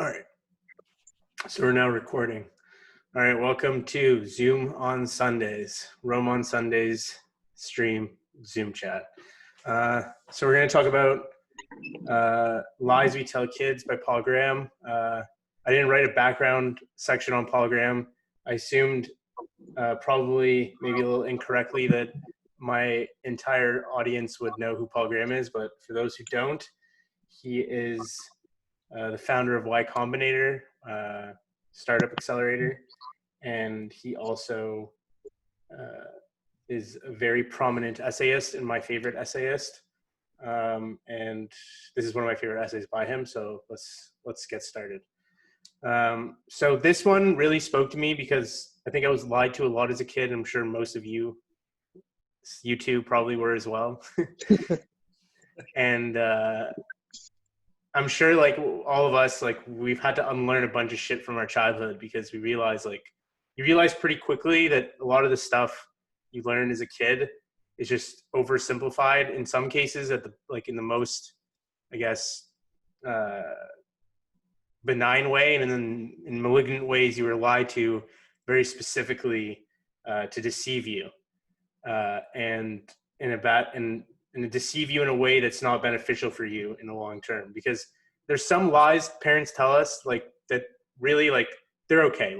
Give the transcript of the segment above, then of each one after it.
All right, so we're now recording. All right, welcome to Zoom on Sundays, Rome on Sundays stream Zoom chat. So we're going to talk about Lies We Tell Kids by Paul Graham. I didn't write a background section on Paul Graham. I assumed probably maybe a little incorrectly that my entire audience would know who Paul Graham is, but for those who don't, he is the founder of Y Combinator, startup accelerator, and he also is a very prominent essayist and my favorite essayist. And this is one of my favorite essays by him. So let's get started. So this one really spoke to me because I think I was lied to a lot as a kid. I'm sure most of you two probably were as well. And I'm sure like all of us, like we've had to unlearn a bunch of shit from our childhood because we realize you realize pretty quickly that a lot of the stuff you learn as a kid is just oversimplified in some cases in the most, I guess, benign way. And then in malignant ways, you were lied to very specifically to deceive you and deceive you in a way that's not beneficial for you in the long term. Because there's some lies parents tell us that really they're okay.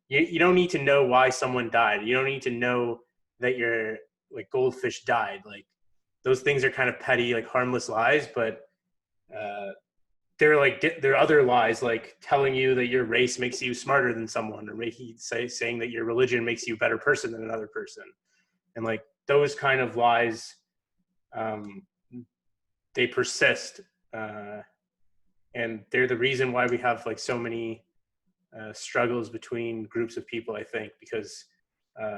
You don't need to know why someone died. You don't need to know that your goldfish died. Those things are kind of petty, harmless lies, but there are other lies like telling you that your race makes you smarter than someone, or saying that your religion makes you a better person than another person. And those kind of lies, they persist, and they're the reason why we have so many struggles between groups of people, I think, because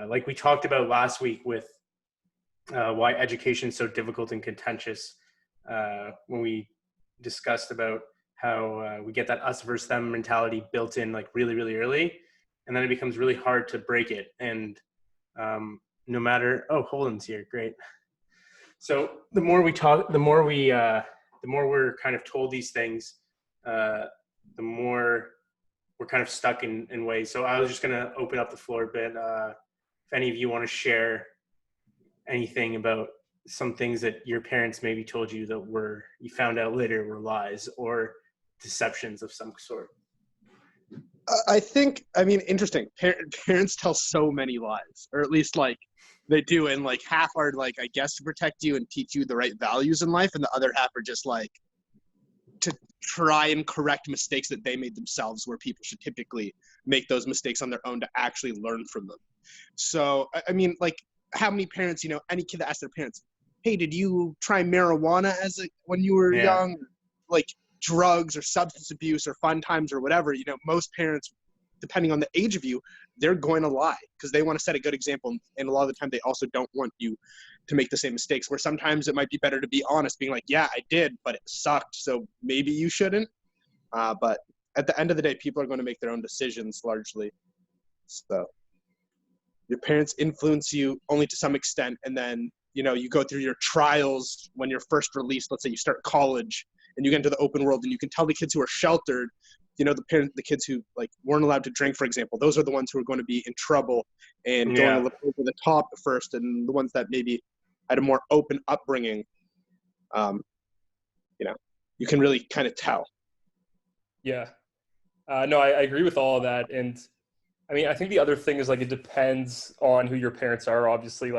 like we talked about last week with why education is so difficult and contentious, when we discussed about how we get that us versus them mentality built in really, really early, and then it becomes really hard to break it. And no matter, Holden's here, great. So the more we talk, the more we're kind of told these things, the more we're kind of stuck in ways. So I was just going to open up the floor a bit. If any of you want to share anything about some things that your parents maybe told you that you found out later were lies or deceptions of some sort. Interesting. Parents tell so many lies, or at least they do, and half are I guess to protect you and teach you the right values in life, and the other half are just to try and correct mistakes that they made themselves, where people should typically make those mistakes on their own to actually learn from them. So how many parents, any kid that asks their parents, hey, did you try marijuana when you were young? Drugs or substance abuse or fun times or whatever, most parents, depending on the age of you, they're going to lie because they want to set a good example. And a lot of the time they also don't want you to make the same mistakes, where sometimes it might be better to be honest, being yeah, I did, but it sucked, so maybe you shouldn't. But at the end of the day, people are going to make their own decisions largely. So your parents influence you only to some extent. And then, you go through your trials when you're first released. Let's say you start college and you get into the open world, and you can tell the kids who are sheltered, the kids who weren't allowed to drink, for example, those are the ones who are going to be in trouble and going a little over the top at first. And the ones that maybe had a more open upbringing, you can really kind of tell. Yeah. No, I agree with all of that. And I think the other thing is it depends on who your parents are. Obviously,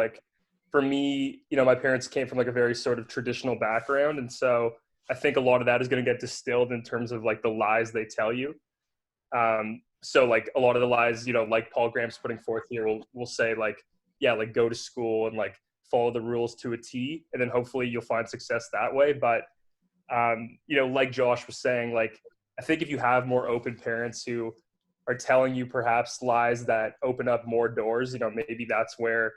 for me, my parents came from a very sort of traditional background. And so I think a lot of that is going to get distilled in terms of the lies they tell you. So a lot of the lies, like Paul Graham's putting forth here, will say go to school and follow the rules to a T, and then hopefully you'll find success that way. But, like Josh was saying, I think if you have more open parents who are telling you perhaps lies that open up more doors, maybe that's where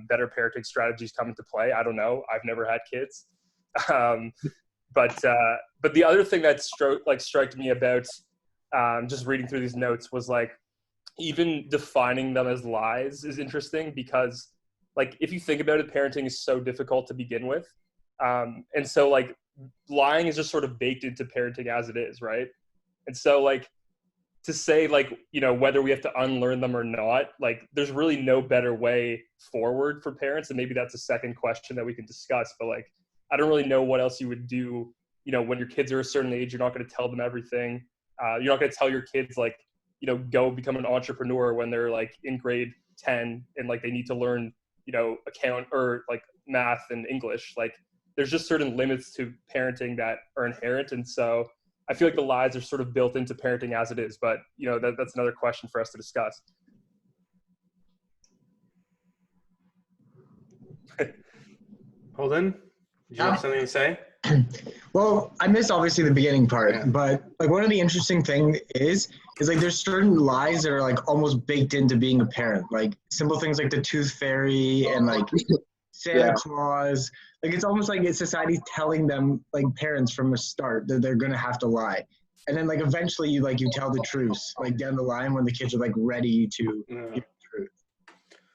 better parenting strategies come into play. I don't know. I've never had kids. But the other thing that struck me about just reading through these notes was even defining them as lies is interesting, because if you think about it, parenting is so difficult to begin with. And so lying is just sort of baked into parenting as it is, right? And so like to say like, you know, whether we have to unlearn them or not, like there's really no better way forward for parents. And maybe that's a second question that we can discuss, but like, I don't really know what else you would do. You know, when your kids are a certain age, you're not going to tell them everything. You're not going to tell your kids like, you know, go become an entrepreneur when they're like in grade 10 and like they need to learn, you know, account or like math and English. Like there's just certain limits to parenting that are inherent. And so I feel like the lies are sort of built into parenting as it is, but you know, that's another question for us to discuss. Holden, did you have something to say? Well, I missed obviously the beginning part, Yeah. but like one of the interesting thing is like there's certain lies that are like almost baked into being a parent. Like simple things like the tooth fairy and like Santa Claus. Like it's almost like it's society telling them, like parents from the start, that they're gonna have to lie. And then like eventually you tell the truth like down the line when the kids are like ready to Yeah. hear the truth.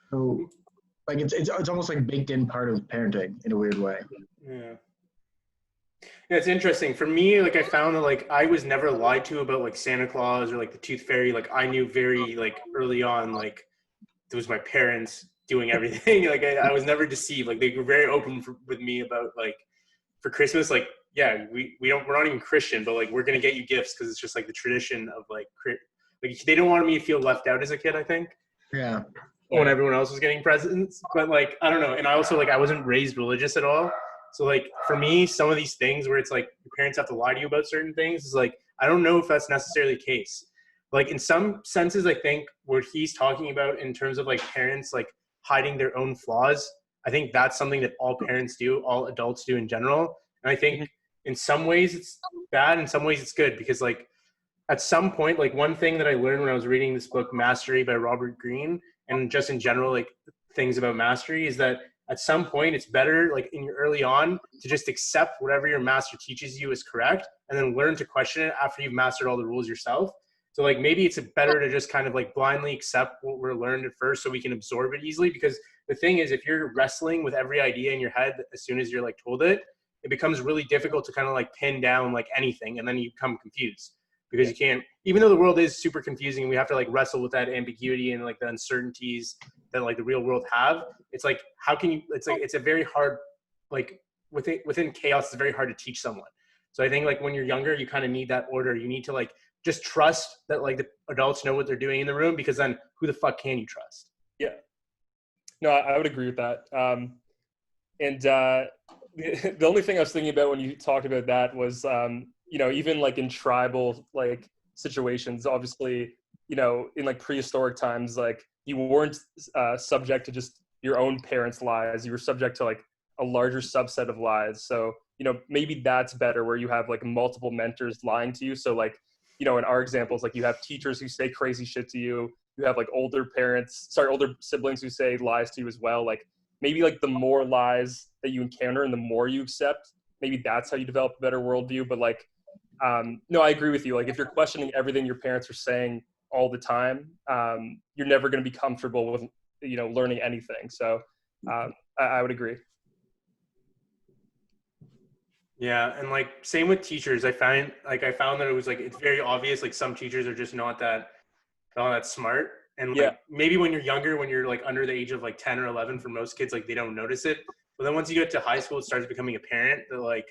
So like it's almost like baked in part of parenting in a weird way. Yeah. Yeah, it's interesting. For me, like I found that like I was never lied to about like Santa Claus or like the Tooth Fairy. Like I knew very like early on, like it was my parents doing everything. Like I was never deceived. Like they were very open with me about like for Christmas, like yeah, we're not even Christian, but like we're gonna get you gifts because it's just like the tradition of like they don't want me to feel left out as a kid, I think. Yeah. When everyone else was getting presents. But like I don't know. And I also like I wasn't raised religious at all. So like for me, some of these things where it's like your parents have to lie to you about certain things is like I don't know if that's necessarily the case. Like in some senses, I think what he's talking about in terms of like parents like hiding their own flaws, I think that's something that all parents do, all adults do in general. And I think in some ways it's bad, in some ways it's good because like at some point, like one thing that I learned when I was reading this book, Mastery by Robert Greene, and just in general, like things about mastery is that at some point it's better like in your early on to just accept whatever your master teaches you is correct and then learn to question it after you've mastered all the rules yourself. So like maybe it's better to just kind of like blindly accept what we're learned at first so we can absorb it easily, because the thing is if you're wrestling with every idea in your head as soon as you're like told it, it becomes really difficult to kind of like pin down like anything, and then you become confused because you can't, even though the world is super confusing, we have to like wrestle with that ambiguity and like the uncertainties that like the real world have. It's like, how can you, it's like, it's a very hard, like within chaos, it's very hard to teach someone. So I think like when you're younger, you kind of need that order. You need to like just trust that like the adults know what they're doing in the room, because then who the fuck can you trust? Yeah. No, I would agree with that. The only thing I was thinking about when you talked about that was, you know, even like in tribal like situations, obviously, you know, in like prehistoric times, like you weren't subject to just your own parents' lies. You were subject to like a larger subset of lies. So, you know, maybe that's better where you have like multiple mentors lying to you. So like, you know, in our examples, like you have teachers who say crazy shit to you. You have like older siblings who say lies to you as well. Like maybe like the more lies that you encounter and the more you accept, maybe that's how you develop a better worldview. But like, no, I agree with you. Like if you're questioning everything your parents are saying all the time, you're never going to be comfortable with, you know, learning anything. So I would agree. Yeah, and like same with teachers. I found that it was like it's very obvious. Like some teachers are just not that smart. And like maybe when you're younger, when you're like under the age of like 10 or 11, for most kids, like they don't notice it. But then once you get to high school, it starts becoming apparent that like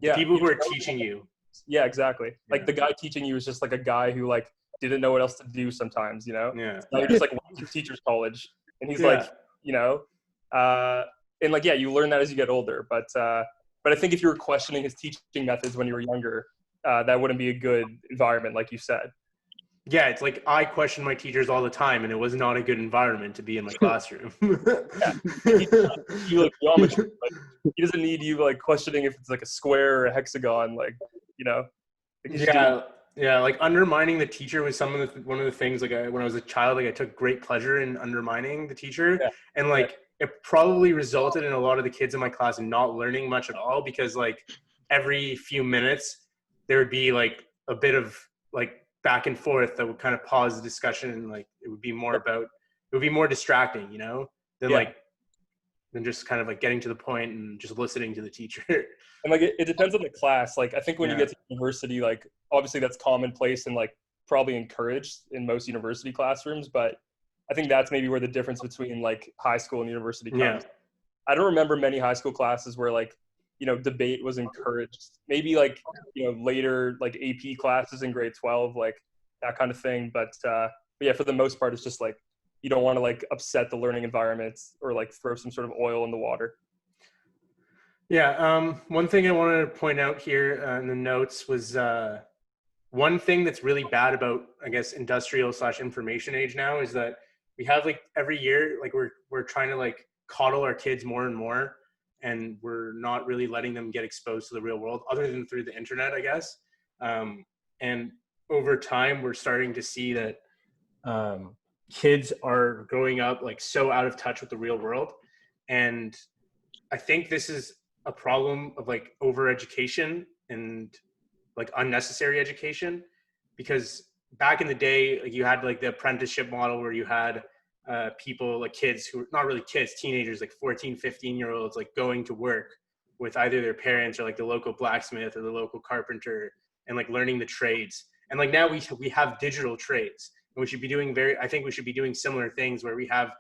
the people who are teaching you. Yeah, exactly. Like the guy teaching you is just like a guy who like didn't know what else to do sometimes, you know? Yeah. So you're just like, went to teacher's college. And he's like, you know, and like, yeah, you learn that as you get older. But I think if you were questioning his teaching methods when you were younger, that wouldn't be a good environment, like you said. Yeah, it's like I question my teachers all the time, and it was not a good environment to be in my classroom. You like geometry, but he doesn't need you like questioning if it's like a square or a hexagon, like, you know. Yeah, like undermining the teacher was one of the things. Like when I was a child, like I took great pleasure in undermining the teacher, and like it probably resulted in a lot of the kids in my class not learning much at all, because like every few minutes there would be like a bit of like back and forth that would kind of pause the discussion, and like it would be more distracting, you know, than than just kind of like getting to the point and just listening to the teacher. And like it depends on the class. Like I think when you Yeah. get to university, like obviously that's commonplace and like probably encouraged in most university classrooms, but I think that's maybe where the difference between like high school and university comes. Yeah. I don't remember many high school classes where like, debate was encouraged. Maybe like, later like AP classes in grade 12, like that kind of thing. But yeah, for the most part, it's just like you don't want to like upset the learning environment or like throw some sort of oil in the water. Yeah. One thing I wanted to point out here in the notes was one thing that's really bad about, I guess, industrial/information age now is that we have like every year, like we're trying to like coddle our kids more and more, and we're not really letting them get exposed to the real world other than through the internet, I guess. And over time, we're starting to see that kids are growing up like so out of touch with the real world. And I think this is a problem of like overeducation and like unnecessary education, because back in the day, like you had like the apprenticeship model where you had people like kids who were not really kids, teenagers, like 14, 15-year-olds, like going to work with either their parents or like the local blacksmith or the local carpenter and like learning the trades. And like now we have digital trades, and we should be doing I think we should be doing similar things where we have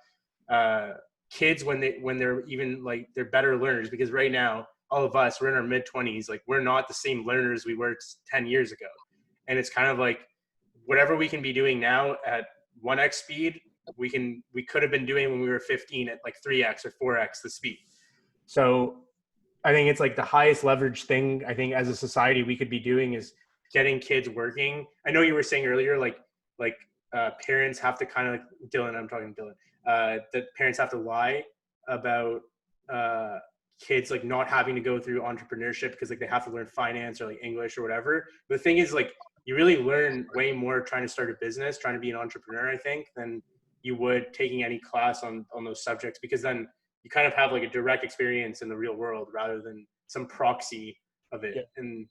kids when they're even like they're better learners, because right now all of us, we're in our mid-20s, like we're not the same learners we were 10 years ago. And it's kind of like whatever we can be doing now at 1x speed, we could have been doing when we were 15 at like 3x or 4x the speed. So I think it's like the highest leverage thing I think as a society we could be doing is getting kids working. I know you were saying earlier, like parents have to kind of, I'm talking to Dylan, that parents have to lie about kids like not having to go through entrepreneurship because like they have to learn finance or like English or whatever. But the thing is, like, you really learn way more trying to start a business, trying to be an entrepreneur, I think, than you would taking any class on those subjects, because then you kind of have like a direct experience in the real world rather than some proxy of it. Yeah. And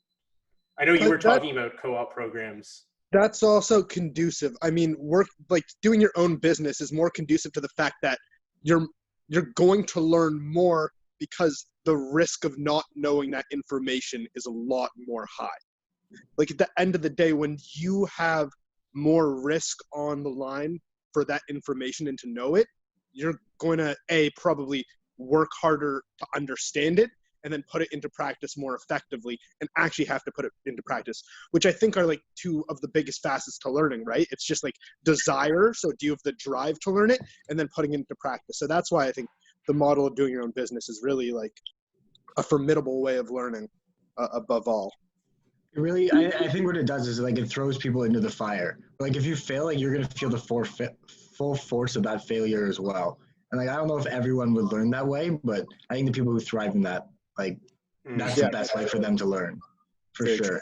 I know you were talking about co-op programs. That's also conducive. I mean, like doing your own business is more conducive to the fact that you're going to learn more, because the risk of not knowing that information is a lot more high. Like at the end of the day, when you have more risk on the line for that information and to know it, you're going to probably work harder to understand it and then put it into practice more effectively, and actually have to put it into practice, which I think are like two of the biggest facets to learning, right? It's just like desire. So do you have the drive to learn it, and then putting it into practice. So that's why I think the model of doing your own business is really like a formidable way of learning above all. Really, I think what it does is like it throws people into the fire. Like if you fail, like you're gonna feel the full force of that failure as well. And like I don't know if everyone would learn that way, but I think the people who thrive in that, like that's the best way for them to learn, for sure.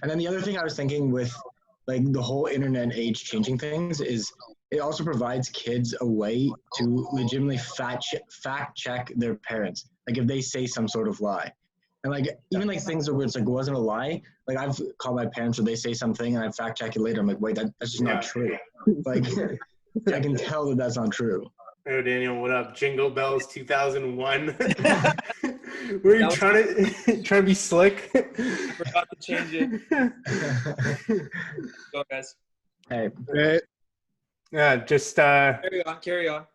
And then the other thing I was thinking with like the whole internet age changing things is it also provides kids a way to legitimately fact check their parents. Like if they say some sort of lie. And like even like things where it's like wasn't a lie. Like I've called my parents or they say something and I fact check it later. I'm like, wait, that's just not true. Like I can tell that that's not true. Oh, Daniel, what up? Jingle Bells 2001. Were you trying to be slick? Forgot to change it. Go, guys. Hey. Yeah, just Carry on.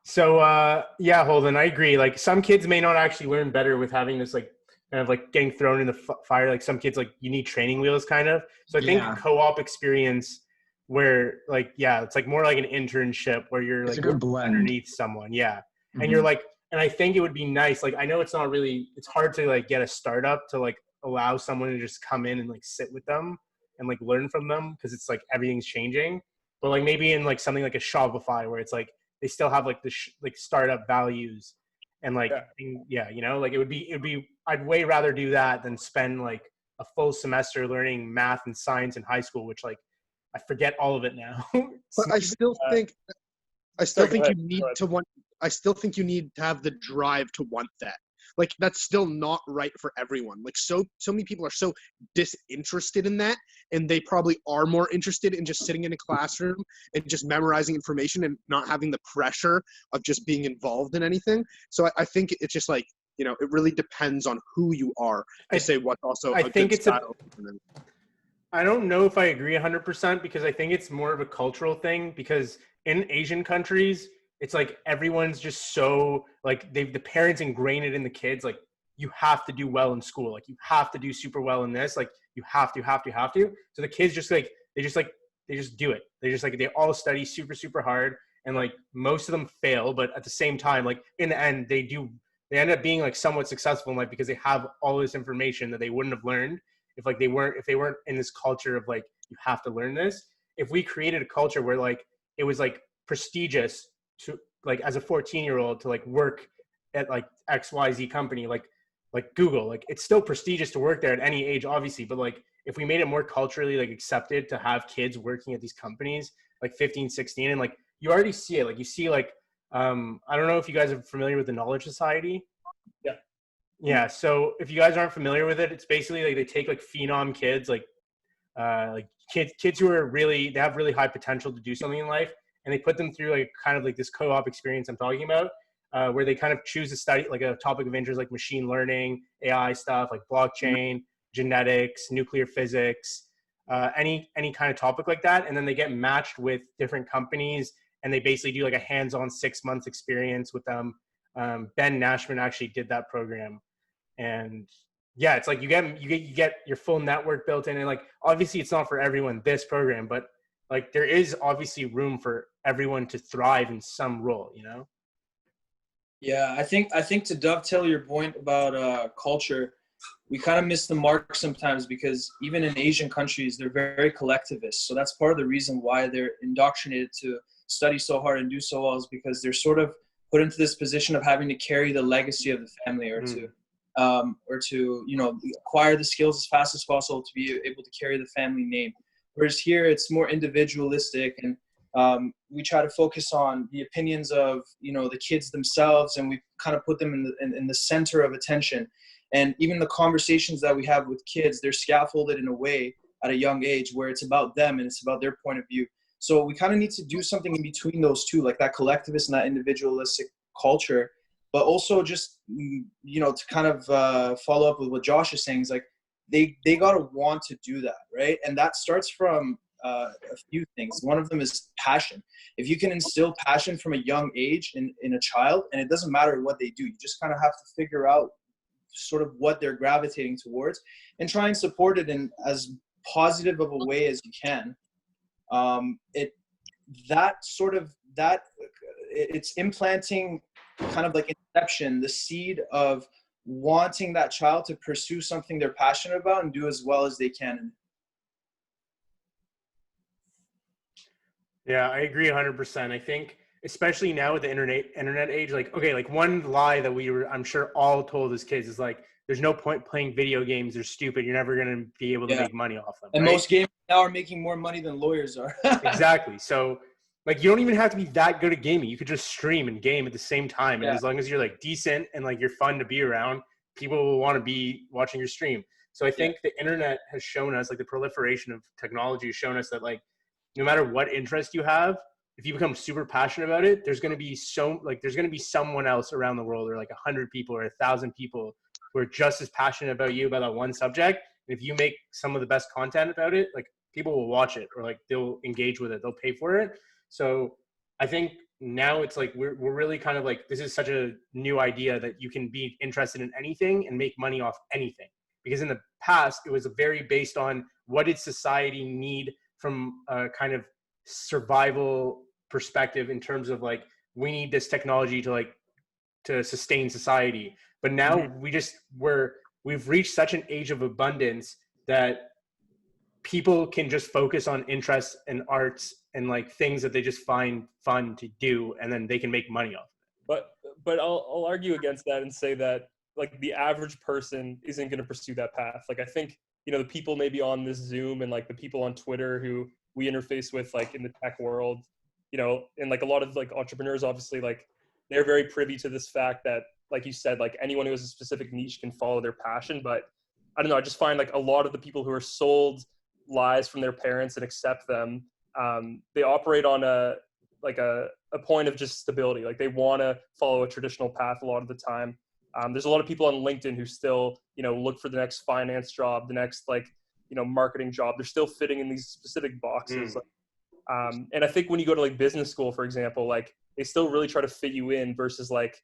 So yeah, Holden, I agree. Like some kids may not actually learn better with having this like kind of like getting thrown in the fire. Like some kids, like you need training wheels kind of. So I think co-op experience where like, yeah, it's like more like an internship where you're it's like a good blend underneath someone. Yeah. And you're like, and I think it would be nice. Like, I know it's not really, it's hard to like get a startup to like allow someone to just come in and like sit with them and like learn from them, because it's like everything's changing. But like maybe in like something like a Shopify where it's like they still have like the like startup values and like you know, like it would be I'd way rather do that than spend like a full semester learning math and science in high school, which like I forget all of it now. But I still think you need to have the drive to want that. like that's still not right for everyone. Like so many people are so disinterested in that, and they probably are more interested in just sitting in a classroom and just memorizing information and not having the pressure of just being involved in anything. So I think it's just like, you know, it really depends on who you are to say what's also I a think good it's a- style. I don't know if I agree 100% because I think it's more of a cultural thing because in Asian countries, it's like everyone's just so like the parents ingrain it in the kids like you have to do well in school, like you have to do super well in this, like you have to. So the kids just like they just do it. They just like they all study super hard and like most of them fail, but at the same time, like in the end, they end up being like somewhat successful in life because they have all this information that they wouldn't have learned if they weren't in this culture of like you have to learn this. If we created a culture where like it was like prestigious to like as a 14-year-old to like work at like XYZ company like Google, like it's still prestigious to work there at any age obviously, but like if we made it more culturally like accepted to have kids working at these companies like 15, 16, and like you already see it, like you see like I don't know if you guys are familiar with the Knowledge Society. Yeah, so if you guys aren't familiar with it, it's basically like they take like phenom kids, like kids who are really they have really high potential to do something in life, and they put them through like kind of like this co-op experience I'm talking about, where they kind of choose to study like a topic of interest like machine learning, AI stuff, like blockchain, genetics, nuclear physics, any kind of topic like that, and then they get matched with different companies, and they basically do like a hands-on 6 months experience with them. Ben Nashman actually did that program. And yeah, it's like you get your full network built in, and like obviously it's not for everyone this program, but like there is obviously room for everyone to thrive in some role, you know. Yeah, I think to dovetail your point about culture, we kind of miss the mark sometimes because even in Asian countries, they're very collectivist. So that's part of the reason why they're indoctrinated to study so hard and do so well is because they're sort of put into this position of having to carry the legacy of the family or to you know acquire the skills as fast as possible to be able to carry the family name. Whereas here it's more individualistic, and we try to focus on the opinions of you know the kids themselves, and we kind of put them in the center of attention. And even the conversations that we have with kids, they're scaffolded in a way at a young age where it's about them and it's about their point of view. So we kind of need to do something in between those two, like that collectivist and that individualistic culture. But also just, you know, to kind of follow up with what Josh is saying is like, they got to want to do that, right? And that starts from a few things. One of them is passion. If you can instill passion from a young age in a child, and it doesn't matter what they do, you just kind of have to figure out sort of what they're gravitating towards and try and support it in as positive of a way as you can. It's implanting kind of like inception, the seed of wanting that child to pursue something they're passionate about and do as well as they can. Yeah, I agree 100%. I think especially now with the internet age, like okay, like one lie that I'm sure all told as kids is like there's no point playing video games, they're stupid, you're never going to be able to make money off them. And right? most gamers now are making more money than lawyers are. Exactly. So like you don't even have to be that good at gaming. You could just stream and game at the same time. And as long as you're like decent and like you're fun to be around, people will want to be watching your stream. So I think the internet has shown us, like the proliferation of technology has shown us that like no matter what interest you have, if you become super passionate about it, there's going to be someone else around the world, or like 100 people or 1,000 people who are just as passionate about you about that one subject. And if you make some of the best content about it, like people will watch it, or like they'll engage with it, they'll pay for it. So I think now it's like we're really kind of like, this is such a new idea that you can be interested in anything and make money off anything. Because in the past, it was very based on what did society need from a kind of survival perspective in terms of like, we need this technology to sustain society. But now we've reached such an age of abundance that people can just focus on interests and arts and like things that they just find fun to do, and then they can make money off it. But I'll argue against that and say that like the average person isn't going to pursue that path. Like I think, you know, the people maybe on this Zoom and like the people on Twitter who we interface with like in the tech world, you know, and like a lot of like entrepreneurs, obviously, like they're very privy to this fact that like you said, like anyone who has a specific niche can follow their passion. But I don't know, I just find like a lot of the people who are sold lies from their parents and accept them, they operate on a point of just stability. Like they want to follow a traditional path a lot of the time. There's a lot of people on LinkedIn who still, look for the next finance job, the next marketing job. They're still fitting in these specific boxes. And I think when you go to like business school, for example, like they still really try to fit you in versus like,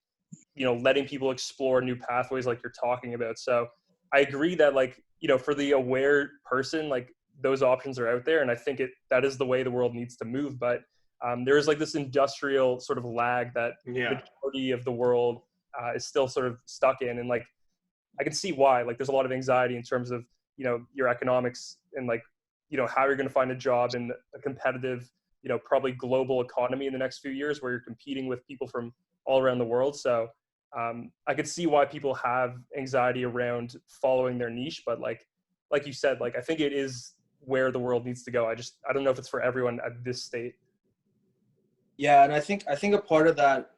letting people explore new pathways like you're talking about. So I agree that like, for the aware person, like those options are out there. And I think that is the way the world needs to move. But there is like this industrial sort of lag that the majority of the world is still sort of stuck in. And like, I can see why, like there's a lot of anxiety in terms of, your economics and like, how you're going to find a job in a competitive, probably global economy in the next few years where you're competing with people from all around the world. So I could see why people have anxiety around following their niche, but like you said, like, I think it is where the world needs to go. I don't know if it's for everyone at this state. Yeah. And I think a part of that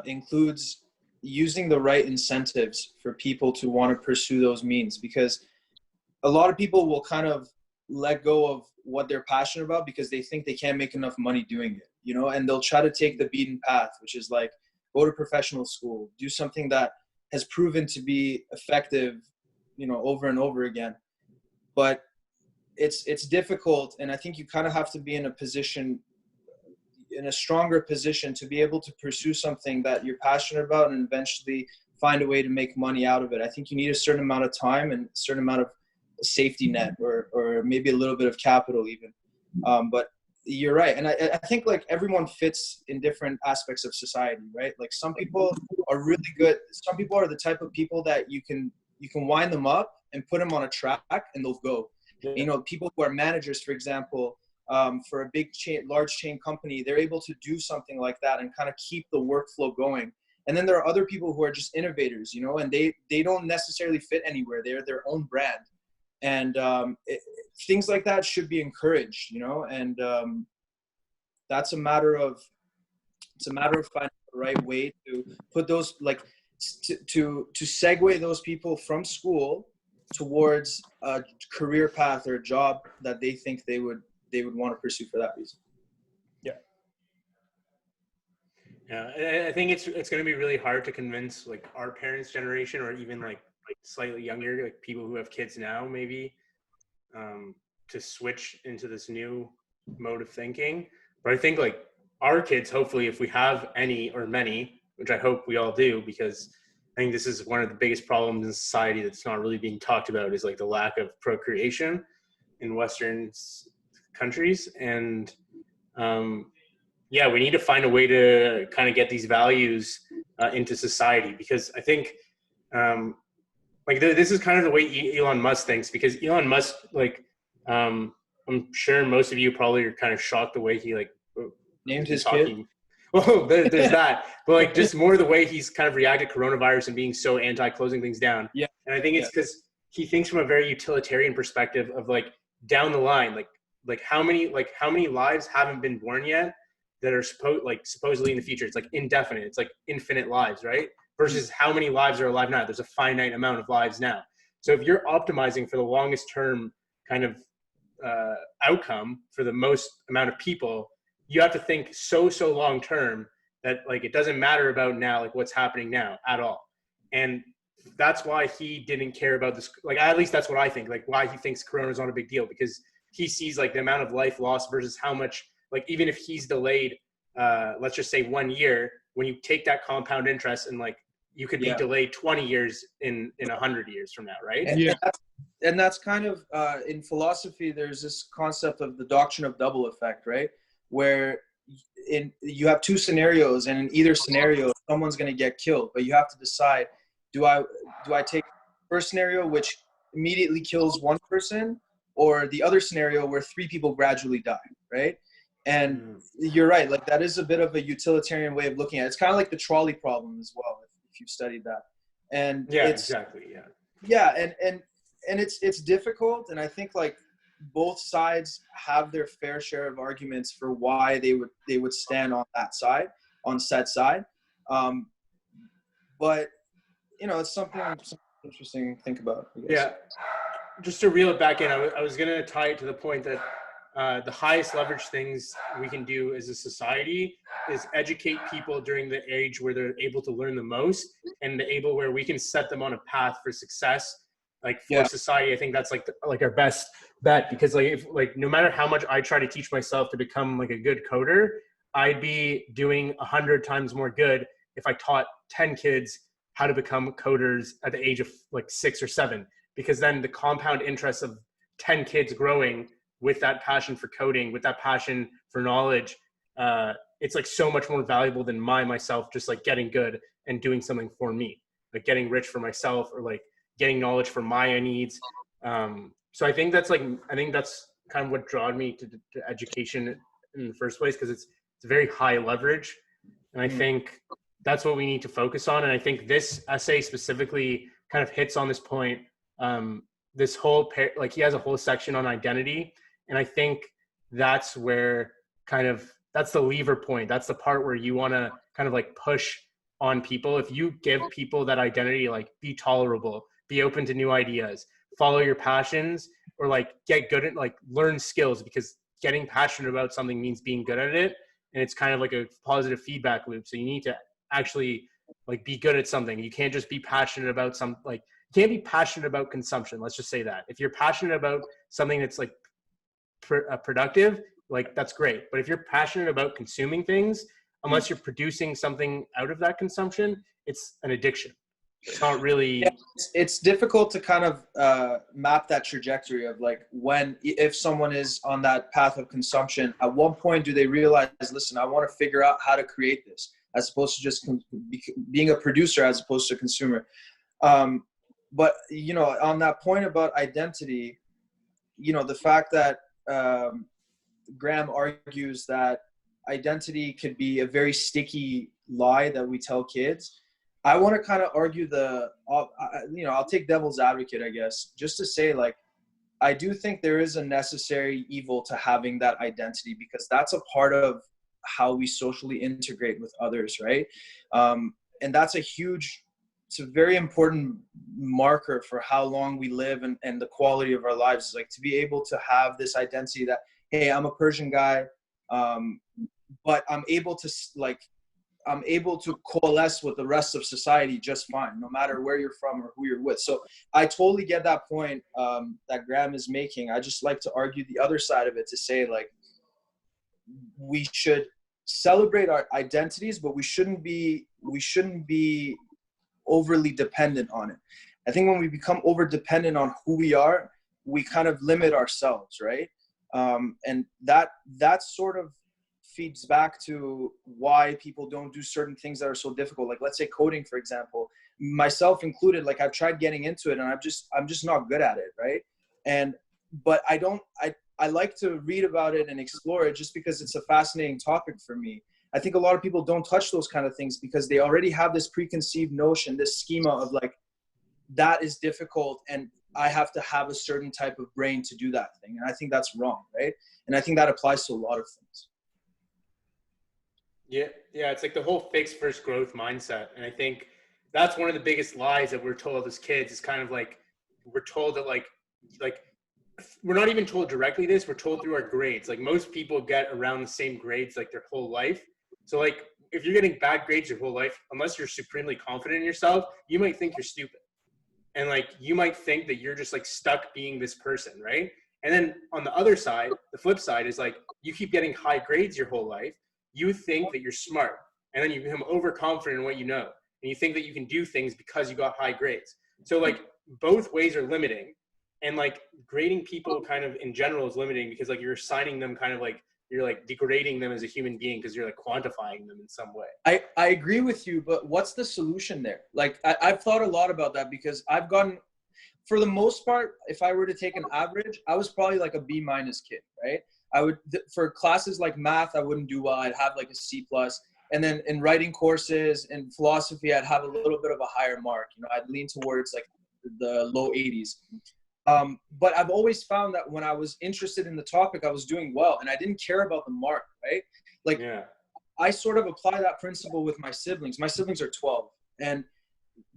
includes using the right incentives for people to want to pursue those means, because a lot of people will kind of let go of what they're passionate about because they think they can't make enough money doing it, and they'll try to take the beaten path, which is like go to professional school, do something that has proven to be effective, over and over again. But it's difficult. And I think you kind of have to be in a stronger position to be able to pursue something that you're passionate about and eventually find a way to make money out of it. I think you need a certain amount of time and a certain amount of safety net or maybe a little bit of capital even. But you're right. And I think like everyone fits in different aspects of society, right? Like some people are really good. Some people are the type of people that you can wind them up and put them on a track and they'll go. Yeah. People who are managers, for example, for a large chain company, they're able to do something like that and kind of keep the workflow going. And then there are other people who are just innovators, and they don't necessarily fit anywhere. They're their own brand. And things like that should be encouraged, and that's a matter of finding the right way to put those, like to segue those people from school towards a career path or a job that they think they would want to pursue for that reason. Yeah, I think it's going to be really hard to convince like our parents' generation or even like slightly younger, like people who have kids now, maybe, to switch into this new mode of thinking. But I think like our kids, hopefully, if we have any or many, which I hope we all do, because I think this is one of the biggest problems in society that's not really being talked about, is like the lack of procreation in Western countries. And we need to find a way to kind of get these values into society, because I think this is kind of the way Elon Musk thinks, because Elon Musk, like, I'm sure most of you probably are kind of shocked the way he like named his kid. Well, there's that, but like just more the way he's kind of reacted to coronavirus and being so anti-closing things down. Yeah. And I think it's because he thinks from a very utilitarian perspective of like down the line, like how many lives haven't been born yet that are supposedly in the future. It's like indefinite. It's like infinite lives, right? Versus how many lives are alive now. There's a finite amount of lives now. So if you're optimizing for the longest term kind of outcome for the most amount of people, you have to think so long term that like it doesn't matter about now, like what's happening now at all. And that's why he didn't care about this. Like at least that's what I think. Like why he thinks Corona is not a big deal, because he sees like the amount of life lost versus how much, like even if he's delayed, let's just say 1 year, when you take that compound interest and like you could be delayed 20 years in 100 years from now, right? And that's kind of in philosophy, there's this concept of the doctrine of double effect, right? Where you have two scenarios, and in either scenario, someone's going to get killed, but you have to decide, do I take the first scenario, which immediately kills one person, or the other scenario where 3 people gradually die, right? And you're right, like that is a bit of a utilitarian way of looking at it. It's kind of like the trolley problem as well, if you've studied that. And exactly. And it's difficult, and I think like both sides have their fair share of arguments for why they would stand on that side, on said side. but it's something interesting to think about, I guess. Yeah. Just to reel it back in, I was going to tie it to the point that the highest leverage things we can do as a society is educate people during the age where they're able to learn the most, and where we can set them on a path for success. Like for society, I think that's like our best bet, because no matter how much I try to teach myself to become like a good coder, I'd be doing 100 times more good if I taught 10 kids how to become coders at the age of like 6 or 7, because then the compound interest of 10 kids growing with that passion for coding, with that passion for knowledge, it's like so much more valuable than myself just like getting good and doing something for me, like getting rich for myself, or like getting knowledge for my needs. So I think that's kind of what drew me to education in the first place, because it's very high leverage. And I think that's what we need to focus on. And I think this essay specifically kind of hits on this point. This whole he has a whole section on identity. And I think that's where that's the lever point. That's the part where you want to kind of like push on people. If you give people that identity, like be tolerable, be open to new ideas, follow your passions, or like get good at like learn skills, because getting passionate about something means being good at it. And it's kind of like a positive feedback loop. So you need to actually like be good at something. You can't just be passionate about you can't be passionate about consumption. Let's just say that. If you're passionate about something that's like productive, like that's great. But if you're passionate about consuming things, unless you're producing something out of that consumption, it's an addiction. It's not really. It's difficult to kind of map that trajectory of like if someone is on that path of consumption, at one point do they realize, listen, I want to figure out how to create this, as opposed to just being a producer as opposed to a consumer. But on that point about identity, the fact that Graham argues that identity could be a very sticky lie that we tell kids. I want to kind of argue I'll take devil's advocate, I guess, just to say, like, I do think there is a necessary evil to having that identity, because that's a part of how we socially integrate with others, right? And that's it's a very important marker for how long we live and the quality of our lives. Like, to be able to have this identity that, hey, I'm a Persian guy, but I'm able to coalesce with the rest of society just fine, no matter where you're from or who you're with. So I totally get that point that Graham is making. I just like to argue the other side of it, to say, like, we should celebrate our identities, but we shouldn't be overly dependent on it. I think when we become over dependent on who we are, we kind of limit ourselves, right? And that sort of feeds back to why people don't do certain things that are so difficult. Like, let's say coding, for example, myself included. Like, I've tried getting into it and I'm just not good at it, right? But I like to read about it and explore it just because it's a fascinating topic for me. I think a lot of people don't touch those kind of things because they already have this preconceived notion, this schema of like, that is difficult and I have to have a certain type of brain to do that thing. And I think that's wrong, right? And I think that applies to a lot of things. Yeah, it's like the whole fixed versus growth mindset. And I think that's one of the biggest lies that we're told as kids, is kind of like, we're told that like we're not even told directly this, we're told through our grades. Like, most people get around the same grades like their whole life. So like, if you're getting bad grades your whole life, unless you're supremely confident in yourself, you might think you're stupid. And like, you might think that you're just like stuck being this person, right? And then on the other side, the flip side is like, you keep getting high grades your whole life, you think that you're smart, and then you become overconfident in what you know, and you think that you can do things because you got high grades. So like, both ways are limiting, and like, grading people kind of in general is limiting, because like, you're assigning them kind of like, you're like degrading them as a human being, because you're like quantifying them in some way. I agree with you, but what's the solution there? Like, I've thought a lot about that, because I've gotten, for the most part, if I were to take an average, I was probably like a B- kid, right? For classes like math, I wouldn't do well. I'd have like a C+. And then in writing courses and philosophy, I'd have a little bit of a higher mark. I'd lean towards like the low 80s. But I've always found that when I was interested in the topic, I was doing well, and I didn't care about the mark, right? Like, I sort of apply that principle with my siblings. My siblings are 12, and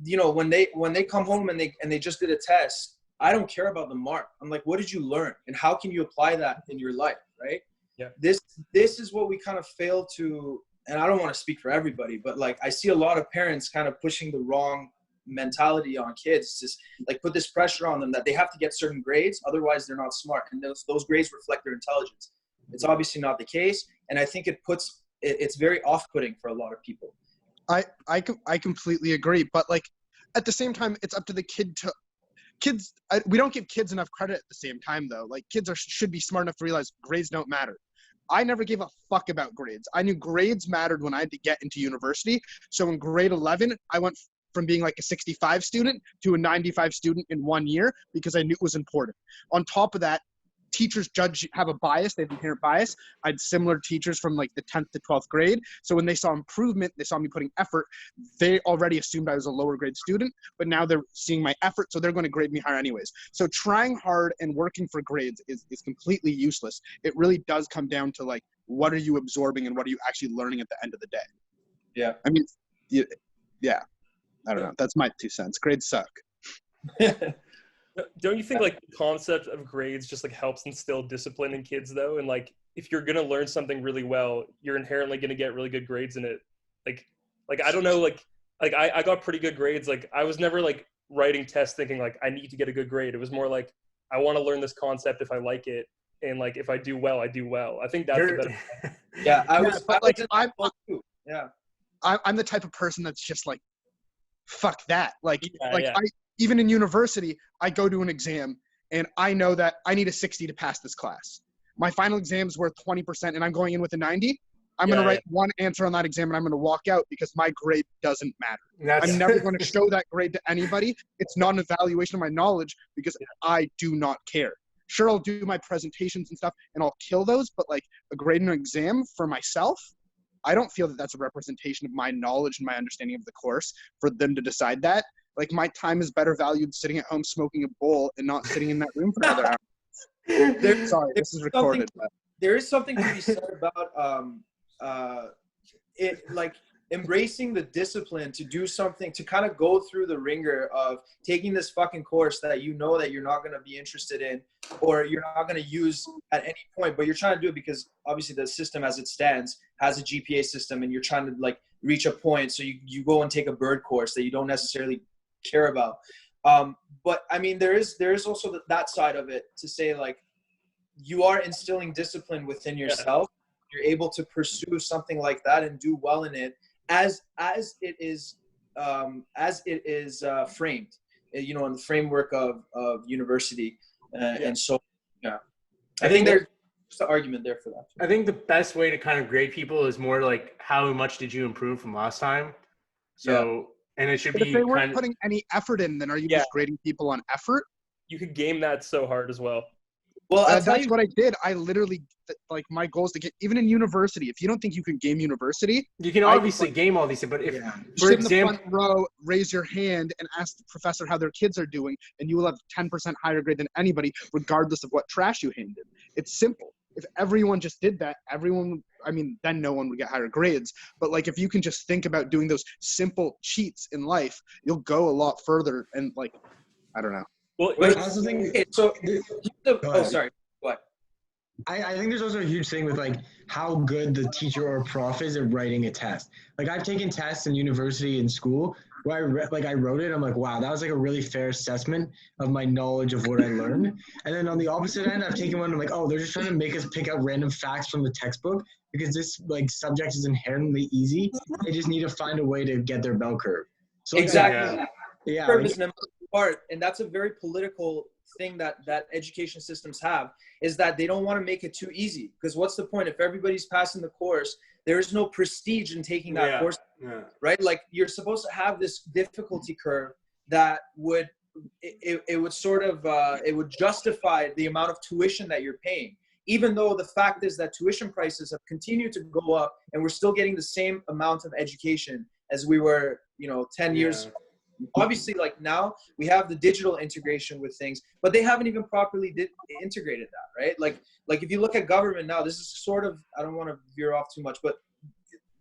you know, when they come home and they just did a test, I don't care about the mark. I'm like, what did you learn and how can you apply that in your life, right? Yeah. This is what we kind of fail to, and I don't want to speak for everybody, but like I see a lot of parents kind of pushing the wrong mentality on kids. It's just like put this pressure on them that they have to get certain grades, otherwise they're not smart, and those grades reflect their intelligence. It's obviously not the case, and I think it's very off-putting for a lot of people. I completely agree, but like at the same time, it's up to the kid to we don't give kids enough credit at the same time though. Like kids should be smart enough to realize grades don't matter. I never gave a fuck about grades. I knew grades mattered when I had to get into university. So in grade 11, I went from being like a 65 student to a 95 student in 1 year because I knew it was important. On top of that, teachers have a bias. They have inherent bias. I had similar teachers from like the 10th to 12th grade. So when they saw improvement, they saw me putting effort, they already assumed I was a lower grade student, but now they're seeing my effort, so they're going to grade me higher anyways. So trying hard and working for grades is completely useless. It really does come down to like, what are you absorbing and what are you actually learning at the end of the day? Yeah. I mean, yeah. I don't know. That's my 2 cents. Grades suck. Don't you think like the concept of grades just like helps instill discipline in kids though? And like if you're gonna learn something really well, you're inherently gonna get really good grades in it. Like I don't know, like I got pretty good grades. Like I was never like writing tests thinking like I need to get a good grade. It was more like I want to learn this concept if I like it, and like if I do well, I do well. I think that's the better. Yeah, I'm the type of person that's just like, fuck that. Yeah. Even in university, I go to an exam and I know that I need a 60 to pass this class. My final exam is worth 20% and I'm going in with a 90. I'm going to write one answer on that exam and I'm going to walk out because my grade doesn't matter. I'm never going to show that grade to anybody. It's not an evaluation of my knowledge because I do not care. Sure, I'll do my presentations and stuff and I'll kill those, but like a grade in an exam for myself, I don't feel that that's a representation of my knowledge and my understanding of the course for them to decide that. Like my time is better valued sitting at home smoking a bowl and not sitting in that room for another hour. Sorry, this is recorded. There is something to be said about it, like embracing the discipline to do something, to kind of go through the ringer of taking this fucking course that you know that you're not going to be interested in or you're not going to use at any point, but you're trying to do it because obviously the system as it stands has a GPA system and you're trying to like reach a point. So you go and take a bird course that you don't necessarily care about. But I mean, there is also that side of it to say like, you are instilling discipline within yourself. You're able to pursue something like that and do well in it as it is framed, you know, in the framework of university. And so, yeah, I think there's an argument there for that. I think the best way to kind of grade people is more like how much did you improve from last time? So, and it should but be if they weren't kind of putting any effort in, then are you just grading people on effort? You could game that so hard as well. Well, that's what I did. I literally, like, my goal is to get, even in university, if you don't think you can game university, you can obviously game all these things, but if, for sit example, in the front row, raise your hand and ask the professor how their kids are doing, and you will have 10% higher grade than anybody, regardless of what trash you handed. It's simple. If everyone just did that, then no one would get higher grades. But like, if you can just think about doing those simple cheats in life, you'll go a lot further. And like, I don't know. Well, I also think sorry. What? I think there's also a huge thing with like how good the teacher or prof is at writing a test. Like I've taken tests in university and school where I wrote it. I'm like, wow, that was like a really fair assessment of my knowledge of what I learned. And then on the opposite end, I've taken one. I'm like, oh, they're just trying to make us pick out random facts from the textbook because this like subject is inherently easy. They just need to find a way to get their bell curve. So Exactly. Yeah. Purpose and part, and that's a very political thing that education systems have, is that they don't want to make it too easy, because what's the point if everybody's passing the course? There is no prestige in taking that course, right? Like you're supposed to have this difficulty curve that would it would sort of it would justify the amount of tuition that you're paying, even though the fact is that tuition prices have continued to go up and we're still getting the same amount of education as we were 10 years. Obviously, like now we have the digital integration with things, but they haven't even properly integrated that, right? Like if you look at government now, this is sort of, I don't want to veer off too much, but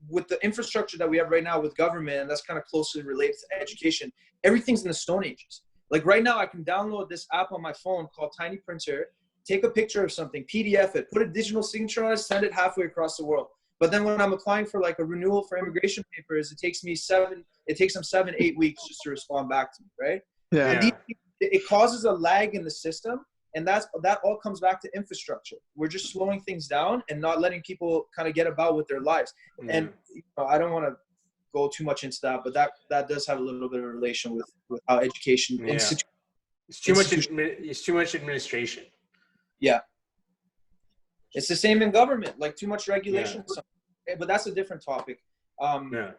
with the infrastructure that we have right now with government, and that's kind of closely related to education, everything's in the Stone Ages. Like right now, I can download this app on my phone called Tiny Printer, take a picture of something, PDF it, put a digital signature on it, send it halfway across the world. But then when I'm applying for like a renewal for immigration papers, it takes them 7-8 weeks just to respond back to me, right? Yeah. And it causes a lag in the system, and that all comes back to infrastructure. We're just slowing things down and not letting people kind of get about with their lives. Yeah. And I don't want to go too much into that, but that does have a little bit of relation with how education It's too much administration. Yeah. It's the same in government, like too much regulation. Yeah. But that's a different topic. Yeah.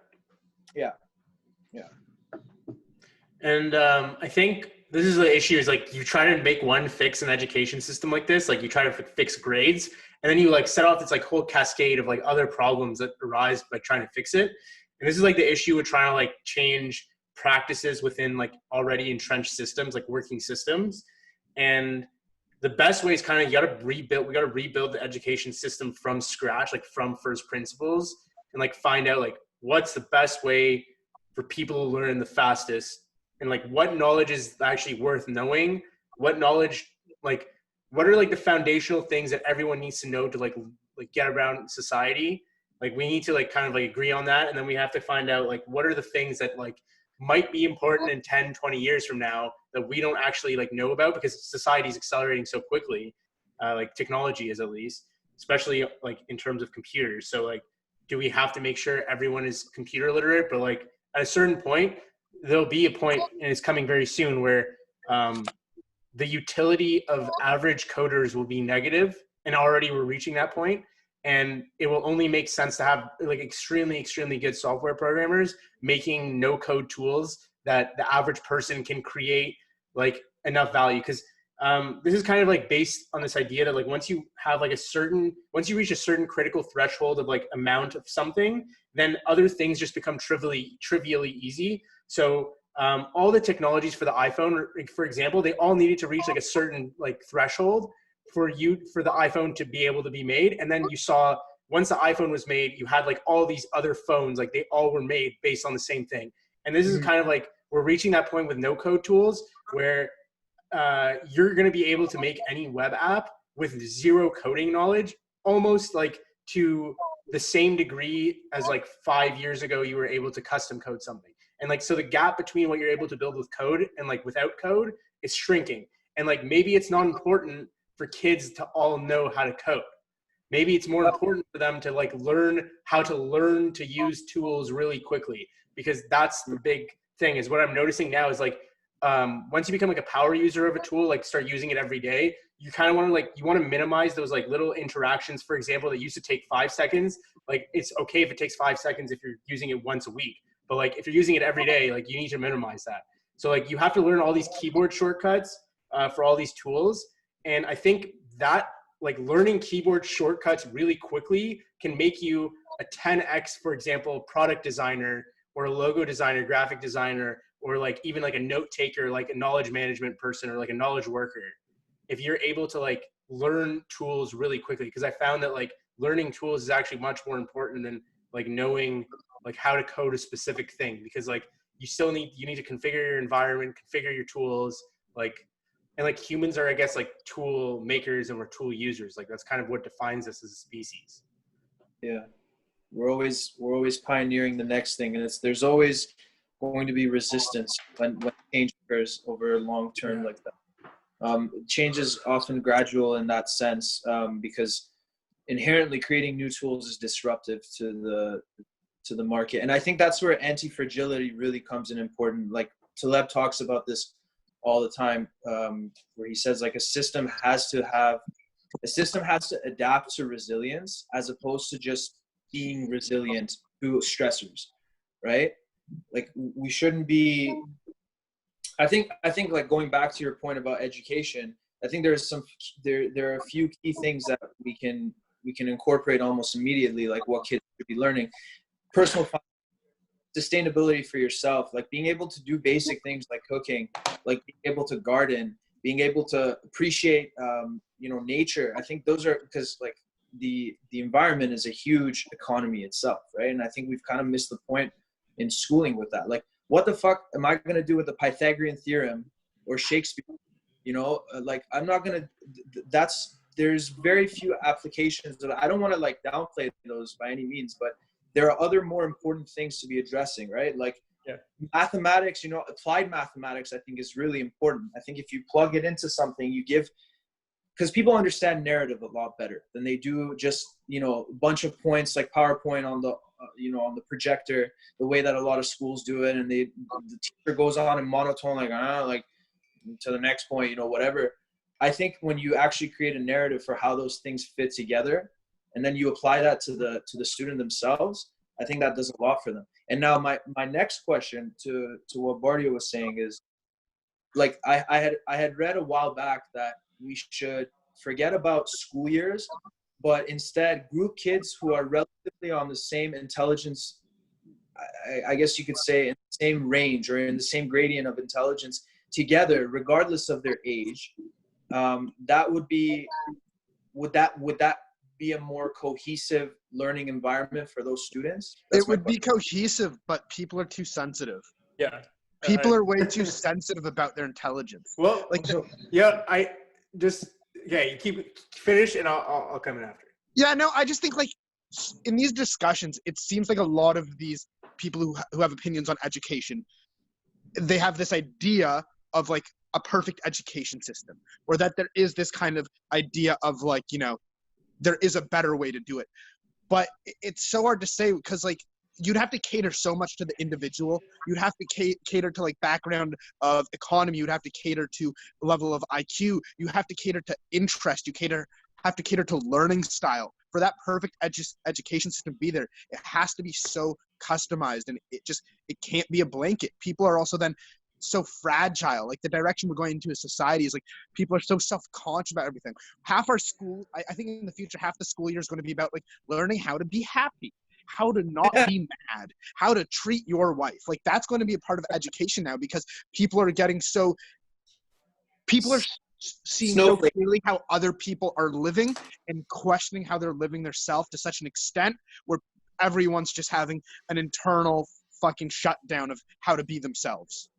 And I think this is the issue is like you try to make one fix an education system like this, like you try to fix grades, and then you like set off this like whole cascade of like other problems that arise by trying to fix it. And this is like the issue with trying to like change practices within like already entrenched systems, like working systems. And the best way is kind of we got to rebuild the education system from scratch, like from first principles, and like find out like what's the best way for people to learn the fastest, and like what knowledge is actually worth knowing, what knowledge, like what are like the foundational things that everyone needs to know to like get around society. Like we need to like kind of like agree on that, and then we have to find out like what are the things that like might be important in 10-20 years from now that we don't actually like know about, because society is accelerating so quickly, like technology is, at least, especially like in terms of computers. So like, do we have to make sure everyone is computer literate? But like at a certain point, there'll be a point, and it's coming very soon, where the utility of average coders will be negative, and already we're reaching that point. And it will only make sense to have like extremely, extremely good software programmers making no code tools that the average person can create like enough value. Because this is kind of like based on this idea that like once you reach a certain critical threshold of like amount of something, then other things just become trivially easy. So all the technologies for the iPhone, for example, they all needed to reach like a certain like threshold for the iPhone to be able to be made. And then you saw once the iPhone was made, you had like all these other phones, like they all were made based on the same thing. And this is kind of like, we're reaching that point with no code tools where you're going to be able to make any web app with zero coding knowledge, almost like to the same degree as like 5 years ago, you were able to custom code something. And like, so the gap between what you're able to build with code and like without code is shrinking. And like, maybe it's not important for kids to all know how to code. Maybe it's more important for them to like learn how to use tools really quickly, because that's the big thing. Is what I'm noticing now is like, once you become like a power user of a tool, like start using it every day, you kind of want to minimize those like little interactions, for example, that used to take 5 seconds. Like it's okay if it takes 5 seconds if you're using it once a week, but like if you're using it every day, like you need to minimize that. So like you have to learn all these keyboard shortcuts for all these tools. And I think that like learning keyboard shortcuts really quickly can make you a 10x, for example, product designer or a logo designer, graphic designer, or like even like a note taker, like a knowledge management person or like a knowledge worker. If you're able to like learn tools really quickly, because I found that like learning tools is actually much more important than like knowing like how to code a specific thing, because like you need to configure your environment, configure your tools, like. And like humans are, I guess, like tool makers and we're tool users. Like that's kind of what defines us as a species. Yeah, we're always pioneering the next thing, and there's always going to be resistance when change occurs over a long term like that. Change is often gradual in that sense, because inherently creating new tools is disruptive to the market, and I think that's where anti-fragility really comes in important. Like Taleb talks about this all the time, where he says like a system has to adapt to resilience as opposed to just being resilient to stressors, right? Like we shouldn't be. I think like going back to your point about education, I think there are a few key things that we can incorporate almost immediately, like what kids should be learning. Personal sustainability for yourself, like being able to do basic things like cooking, like being able to garden, being able to appreciate nature. I think those are, because like the environment is a huge economy itself, right? And I think we've kind of missed the point in schooling with that. Like, what the fuck am I going to do with the Pythagorean theorem or Shakespeare? You know, like, I'm not going to, there's very few applications that I don't want to like downplay those by any means, but there are other more important things to be addressing, right? Like, mathematics, you know, applied mathematics, I think is really important. I think if you plug it into something, you give, because people understand narrative a lot better than they do just, you know, a bunch of points like PowerPoint on the, you know, on the projector, the way that a lot of schools do it. And the teacher goes on in monotone, like to the next point, you know, whatever. I think when you actually create a narrative for how those things fit together, and then you apply that to the student themselves, I think that does a lot for them. And now my next question to what Bardio was saying is, like, I had read a while back that we should forget about school years, but instead group kids who are relatively on the same intelligence, I guess you could say, in the same range or in the same gradient of intelligence together, regardless of their age. That would be, would that be a more cohesive learning environment for those students? It would be cohesive, but people are too sensitive. Yeah. People are way too sensitive about their intelligence. Well, Like, you keep finish and I'll come in after. yeah, no, I just think like in these discussions, it seems like a lot of these people who have opinions on education, they have this idea of like a perfect education system, or that there is this kind of idea of like, you know, there is a better way to do it. But it's so hard to say because like you'd have to cater so much to the individual. You'd have to cater to like background of economy. You'd have to cater to level of IQ. You have to cater to interest. Have to cater to learning style. For that perfect education system to be there, it has to be so customized, and it can't be a blanket. People are also then so fragile. Like the direction we're going into as society is like people are so self-conscious about everything. Half our school, I think in the future, half the school year is going to be about like learning how to be happy, how to not be mad, how to treat your wife. Like that's going to be a part of education now because people are seeing so clearly how other people are living and questioning how they're living themselves to such an extent where everyone's just having an internal fucking shutdown of how to be themselves.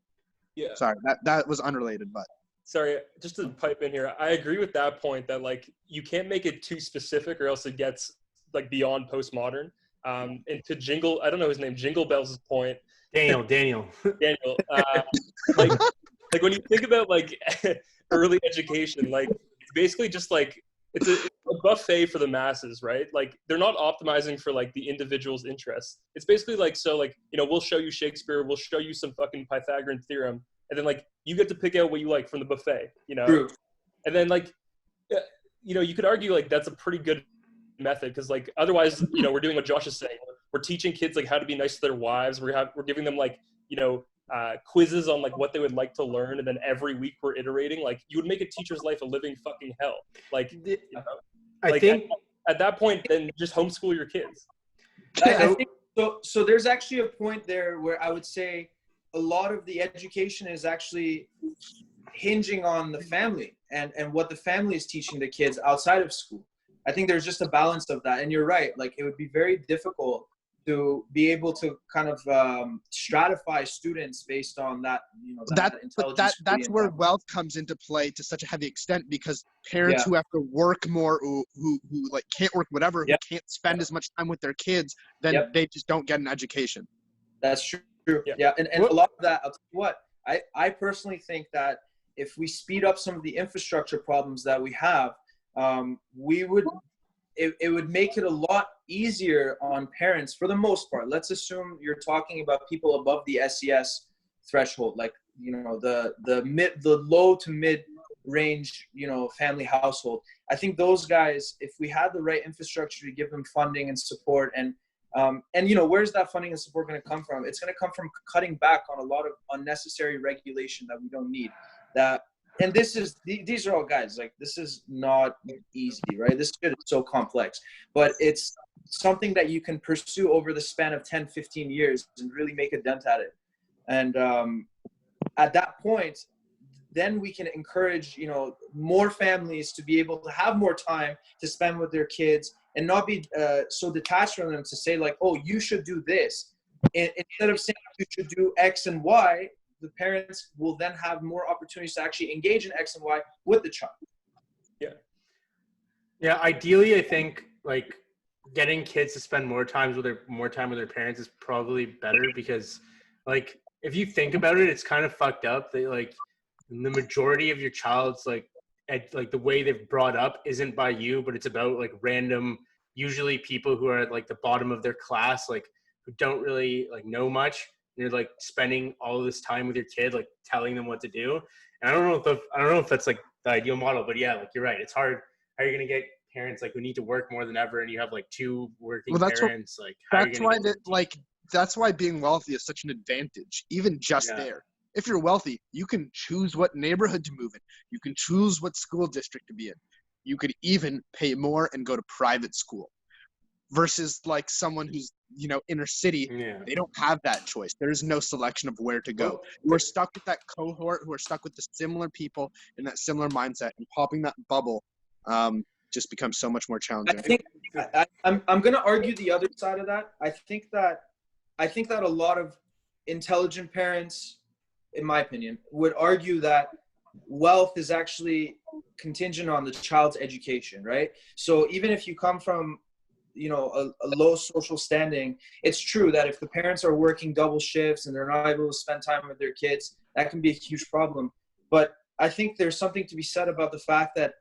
Yeah. Sorry, that was unrelated, but. Sorry, just to pipe in here, I agree with that point that like you can't make it too specific or else it gets like beyond postmodern. And to I don't know his name, Jingle Bell's point. Daniel. Like when you think about like early education, like it's basically just like it's a buffet for the masses, right? Like they're not optimizing for like the individual's interests. It's basically like, so like, you know, we'll show you Shakespeare, we'll show you some fucking Pythagorean theorem, and then like you get to pick out what you like from the buffet, you know? True. And then like, you know, you could argue like that's a pretty good method because like otherwise, you know, we're doing what Josh is saying. We're teaching kids like how to be nice to their wives. We're giving them like, you know, quizzes on like what they would like to learn, and then every week we're iterating. Like you would make a teacher's life a living fucking hell. Like, you know, I think at that point, then just homeschool your kids. I think so. There's actually a point there where I would say a lot of the education is actually hinging on the family and what the family is teaching the kids outside of school. I think there's just a balance of that, and you're right. Like it would be very difficult to be able to kind of stratify students based on that, you know, that's where wealth comes into play to such a heavy extent because parents who have to work more, who like can't work whatever, who can't spend as much time with their kids, then they just don't get an education. That's true. Yeah. And a lot of that, I'll tell you what, I personally think that if we speed up some of the infrastructure problems that we have, it would make it a lot easier on parents for the most part. Let's assume you're talking about people above the SES threshold, like, you know, the low to mid range, you know, family household. I think those guys, if we had the right infrastructure to give them funding and support, and you know, where's that funding and support going to come from? It's going to come from cutting back on a lot of unnecessary regulation that we don't need. And these are all guys, like, this is not easy, right? This shit is so complex, but it's something that you can pursue over the span of 10, 15 years and really make a dent at it. And at that point, then we can encourage, you know, more families to be able to have more time to spend with their kids and not be so detached from them to say like, oh, you should do this. And instead of saying you should do X and Y, the parents will then have more opportunities to actually engage in X and Y with the child. Yeah, ideally, I think like getting kids to spend more time with their parents is probably better, because like if you think about it, it's kind of fucked up that like the majority of your child's like the way they've brought up isn't by you, but it's about like random, usually people who are at like the bottom of their class, like who don't really like know much. And you're like spending all of this time with your kid, like telling them what to do. And I don't know if that's like the ideal model, but yeah, like you're right. It's hard. How are you going to get parents like who need to work more than ever, and you have like two working parents? That's why being wealthy is such an advantage, even just there. If you're wealthy, you can choose what neighborhood to move in. You can choose what school district to be in. You could even pay more and go to private school. Versus like someone who's, inner city, they don't have that choice. There's no selection of where to go. We're stuck with that cohort who are stuck with the similar people in that similar mindset, and popping that bubble just becomes so much more challenging. I think I'm going to argue the other side of that. I think that a lot of intelligent parents, in my opinion, would argue that wealth is actually contingent on the child's education, right? So even if you come from, a low social standing, it's true that if the parents are working double shifts and they're not able to spend time with their kids, that can be a huge problem. But I think there's something to be said about the fact that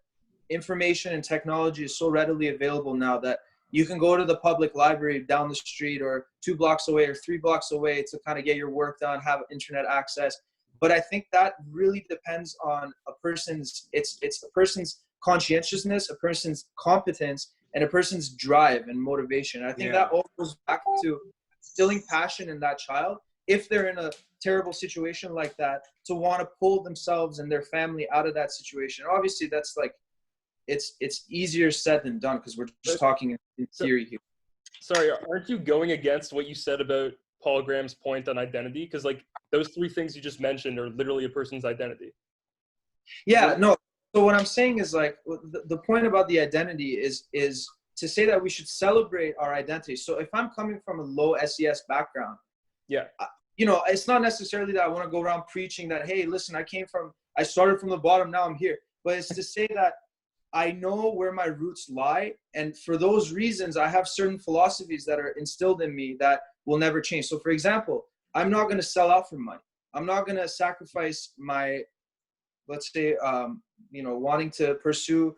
information and technology is so readily available now that you can go to the public library down the street or 2 blocks away or 3 blocks away to kind of get your work done, have internet access. But I think that really depends on a person's, it's a person's conscientiousness, a person's competence, and a person's drive and motivation. I think that all goes back to instilling passion in that child, if they're in a terrible situation like that, to want to pull themselves and their family out of that situation. Obviously, that's like, it's easier said than done, because we're just talking in theory here. Sorry, aren't you going against what you said about Paul Graham's point on identity? Because like those 3 things you just mentioned are literally a person's identity. Yeah, no. So what I'm saying is like the point about the identity is to say that we should celebrate our identity. So if I'm coming from a low SES background, it's not necessarily that I want to go around preaching that, hey, listen, I started from the bottom, now I'm here. But it's to say that I know where my roots lie. And for those reasons, I have certain philosophies that are instilled in me that will never change. So for example, I'm not going to sell out for money. I'm not going to sacrifice my, let's say, wanting to pursue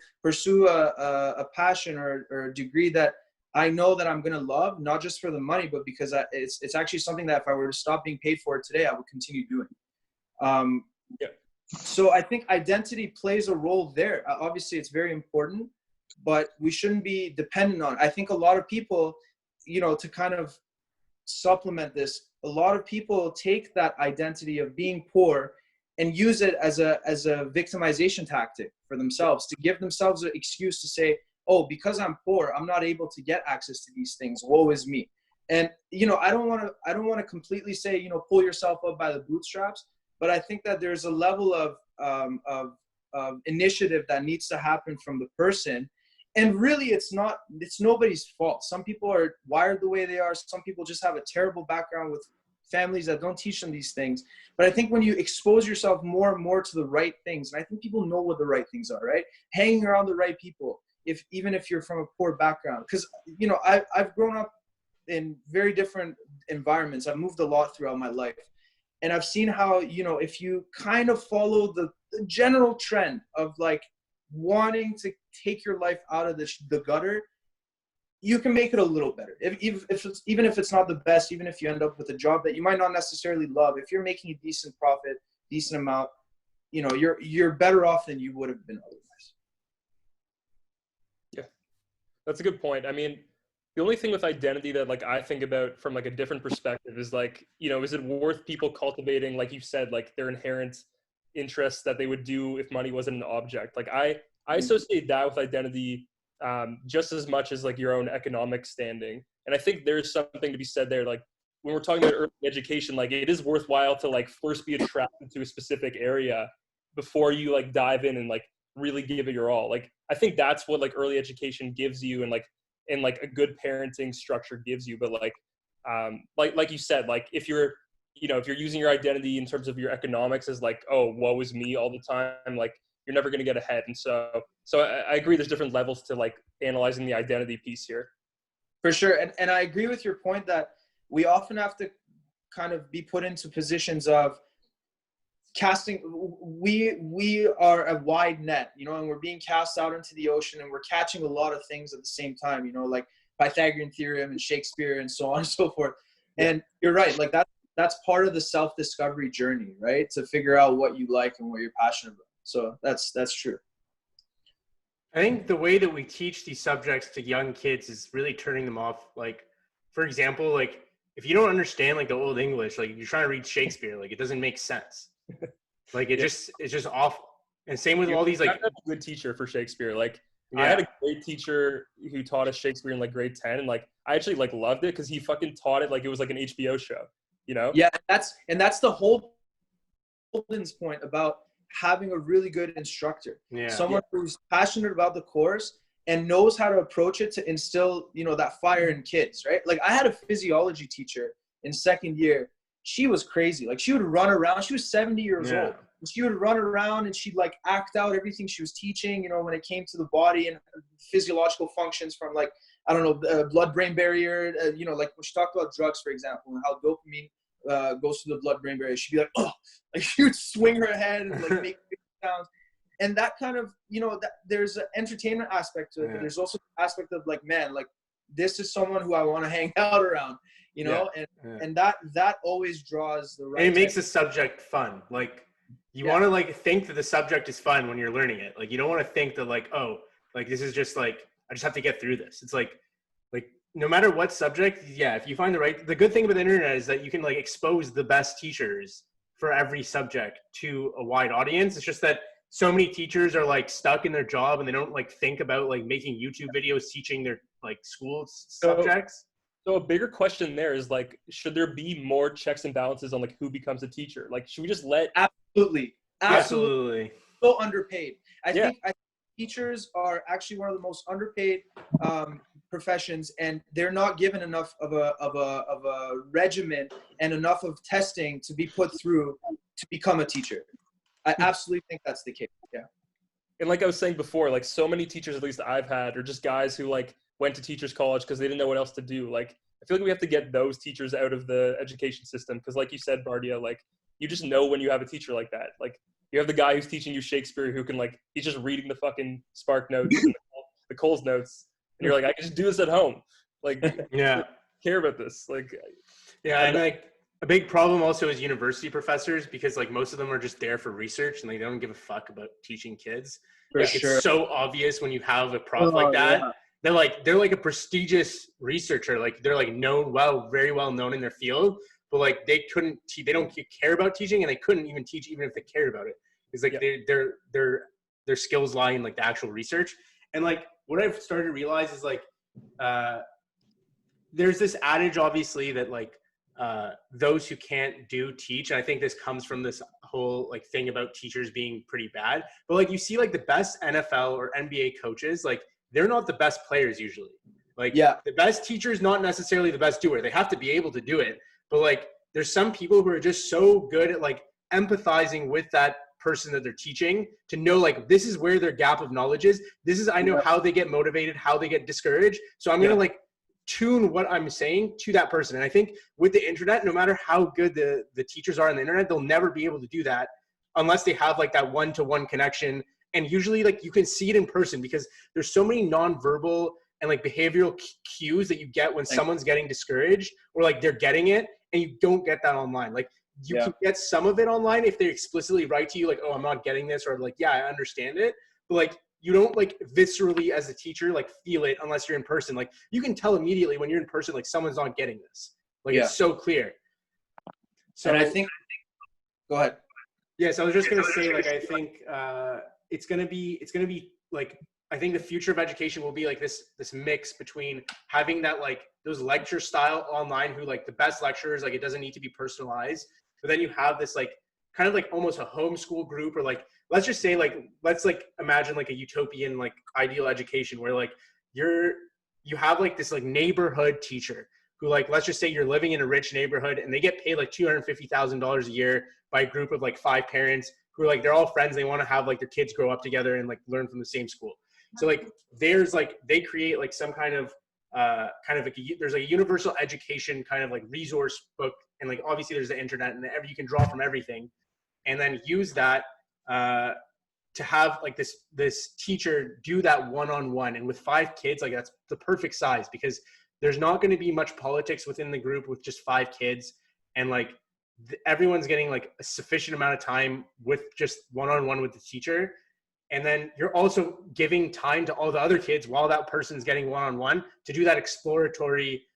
a passion or a degree that I know that I'm going to love, not just for the money, but because it's actually something that if I were to stop being paid for it today, I would continue doing. So I think identity plays a role there. Obviously, it's very important, but we shouldn't be dependent on it. I think a lot of people, to kind of supplement this, a lot of people take that identity of being poor and use it as a victimization tactic for themselves, to give themselves an excuse to say, oh, because I'm poor, I'm not able to get access to these things. Woe is me. And, I don't want to completely say, pull yourself up by the bootstraps, but I think that there's a level of initiative that needs to happen from the person. And really, it's nobody's fault. Some people are wired the way they are. Some people just have a terrible background with families that don't teach them these things. But I think when you expose yourself more and more to the right things, and I think people know what the right things are, right? Hanging around the right people, even if you're from a poor background. Because, I've grown up in very different environments. I've moved a lot throughout my life. And I've seen how, if you kind of follow the general trend of like wanting to take your life out of the gutter, you can make it a little better. Even if it's not the best, even if you end up with a job that you might not necessarily love, if you're making a decent profit, decent amount, you're better off than you would have been otherwise. Yeah, that's a good point. I mean, the only thing with identity that like I think about from like a different perspective is like, is it worth people cultivating, like you said, like their inherent interests that they would do if money wasn't an object? Like I associate that with identity just as much as like your own economic standing. And I think there's something to be said there. Like when we're talking about early education, like it is worthwhile to like first be attracted to a specific area before you like dive in and like really give it your all. Like I think that's what like early education gives you, and like and like a good parenting structure gives you. But like you said, like if you're using your identity in terms of your economics as like, oh, woe is me all the time, like you're never going to get ahead. And so I agree. There's different levels to like analyzing the identity piece here. For sure. And I agree with your point that we often have to kind of be put into positions of casting. We are a wide net, and we're being cast out into the ocean, and we're catching a lot of things at the same time, like Pythagorean theorem and Shakespeare and so on and so forth. And you're right. Like that's part of the self-discovery journey, right? To figure out what you like and what you're passionate about. So that's true. I think the way that we teach these subjects to young kids is really turning them off. Like, for example, like if you don't understand like the Old English, like you're trying to read Shakespeare, like it doesn't make sense. Like it's just awful. And same with all these like a good teacher for Shakespeare. Like I had a great teacher who taught us Shakespeare in like grade 10, and like I actually like loved it because he fucking taught it like it was like an HBO show, Yeah, that's the whole Holden's point about having a really good instructor. Someone who's passionate about the course and knows how to approach it to instill, that fire in kids, right? Like I had a physiology teacher in second year. She was crazy. Like she would run around. She was 70 years old. And she would run around and she'd like act out everything she was teaching, when it came to the body and physiological functions from like, I don't know, blood-brain barrier, like when she talked about drugs, for example, and how dopamine goes through the blood-brain barrier. She'd be like, oh, like she would swing her head and like make big sounds. And that kind of, that there's an entertainment aspect to it, but there's also the aspect of like, man, like this is someone who I want to hang out around, and that always draws the right. And it makes the subject fun. Like you want to like think that the subject is fun when you're learning it. Like you don't want to think that like, oh, like this is just like, I just have to get through this. It's like no matter what subject, if you find the good thing about the internet is that you can like expose the best teachers for every subject to a wide audience. It's just that so many teachers are like stuck in their job and they don't like think about like making YouTube videos teaching their like school subjects. So a bigger question there is like, should there be more checks and balances on like who becomes a teacher? Like, should we just let? Absolutely. So underpaid. I think teachers are actually one of the most underpaid professions, and they're not given enough of a regimen and enough of testing to be put through to become a teacher. I absolutely think that's the case. Yeah. And like I was saying before, like so many teachers, at least I've had, are just guys who like went to teachers college because they didn't know what else to do. Like, I feel like we have to get those teachers out of the education system. Cause like you said, Bardia, like you just know when you have a teacher like that. Like you have the guy who's teaching you Shakespeare who can like, he's just reading the fucking Spark notes and the Coles notes. And you're like, I can just do this at home. Like, care about this. Like, and like a big problem also is university professors, because like most of them are just there for research and they don't give a fuck about teaching kids. It's so obvious when you have a prof like that. They're like a prestigious researcher. Like they're like very well known in their field, but like they don't care about teaching, and they couldn't even teach even if they cared about it. It's like their skills lie in like the actual research. And like what I've started to realize is like there's this adage obviously that like those who can't teach. And I think this comes from this whole like thing about teachers being pretty bad. But like you see like the best NFL or NBA coaches, like they're not the best players usually. Like the best teacher is not necessarily the best doer. They have to be able to do it. But like there's some people who are just so good at like empathizing with that person that they're teaching to know like this is where their gap of knowledge is. This is, I know how they get motivated, how they get discouraged. So I'm going to like tune what I'm saying to that person. And I think with the internet, no matter how good the teachers are on the internet, they'll never be able to do that unless they have like that one-to-one connection. And usually like you can see it in person because there's so many nonverbal and like behavioral cues that you get when someone's getting discouraged or like they're getting it, and you don't get that online. Like you can get some of it online if they explicitly write to you like, oh, I'm not getting this, or like, yeah, I understand it. But like you don't like viscerally as a teacher like feel it unless you're in person. Like you can tell immediately when you're in person like someone's not getting this. Like it's so clear. So and I think go ahead. So I was just gonna say like I think it's gonna be like I think the future of education will be like this mix between having that like those lecture style online who like the best lecturers, like it doesn't need to be personalized, but then you have this like kind of like almost a homeschool group, or like let's just say like let's like imagine like a utopian like ideal education where like you you have like this like neighborhood teacher who, like, let's just say you're living in a rich neighborhood and they get paid like $250,000 a year by a group of like 5 parents who are like, they're all friends. They want to have like their kids grow up together and like learn from the same school. So like there's like, they create like some kind of like there's like a universal education kind of like resource book. And like, obviously there's the internet and you can draw from everything, and then use that to have like this teacher do that one-on-one. And with 5 kids, like that's the perfect size, because there's not going to be much politics within the group with just 5 kids. And like everyone's getting like a sufficient amount of time with just one-on-one with the teacher. And then you're also giving time to all the other kids while that person's getting one-on-one to do that exploratory,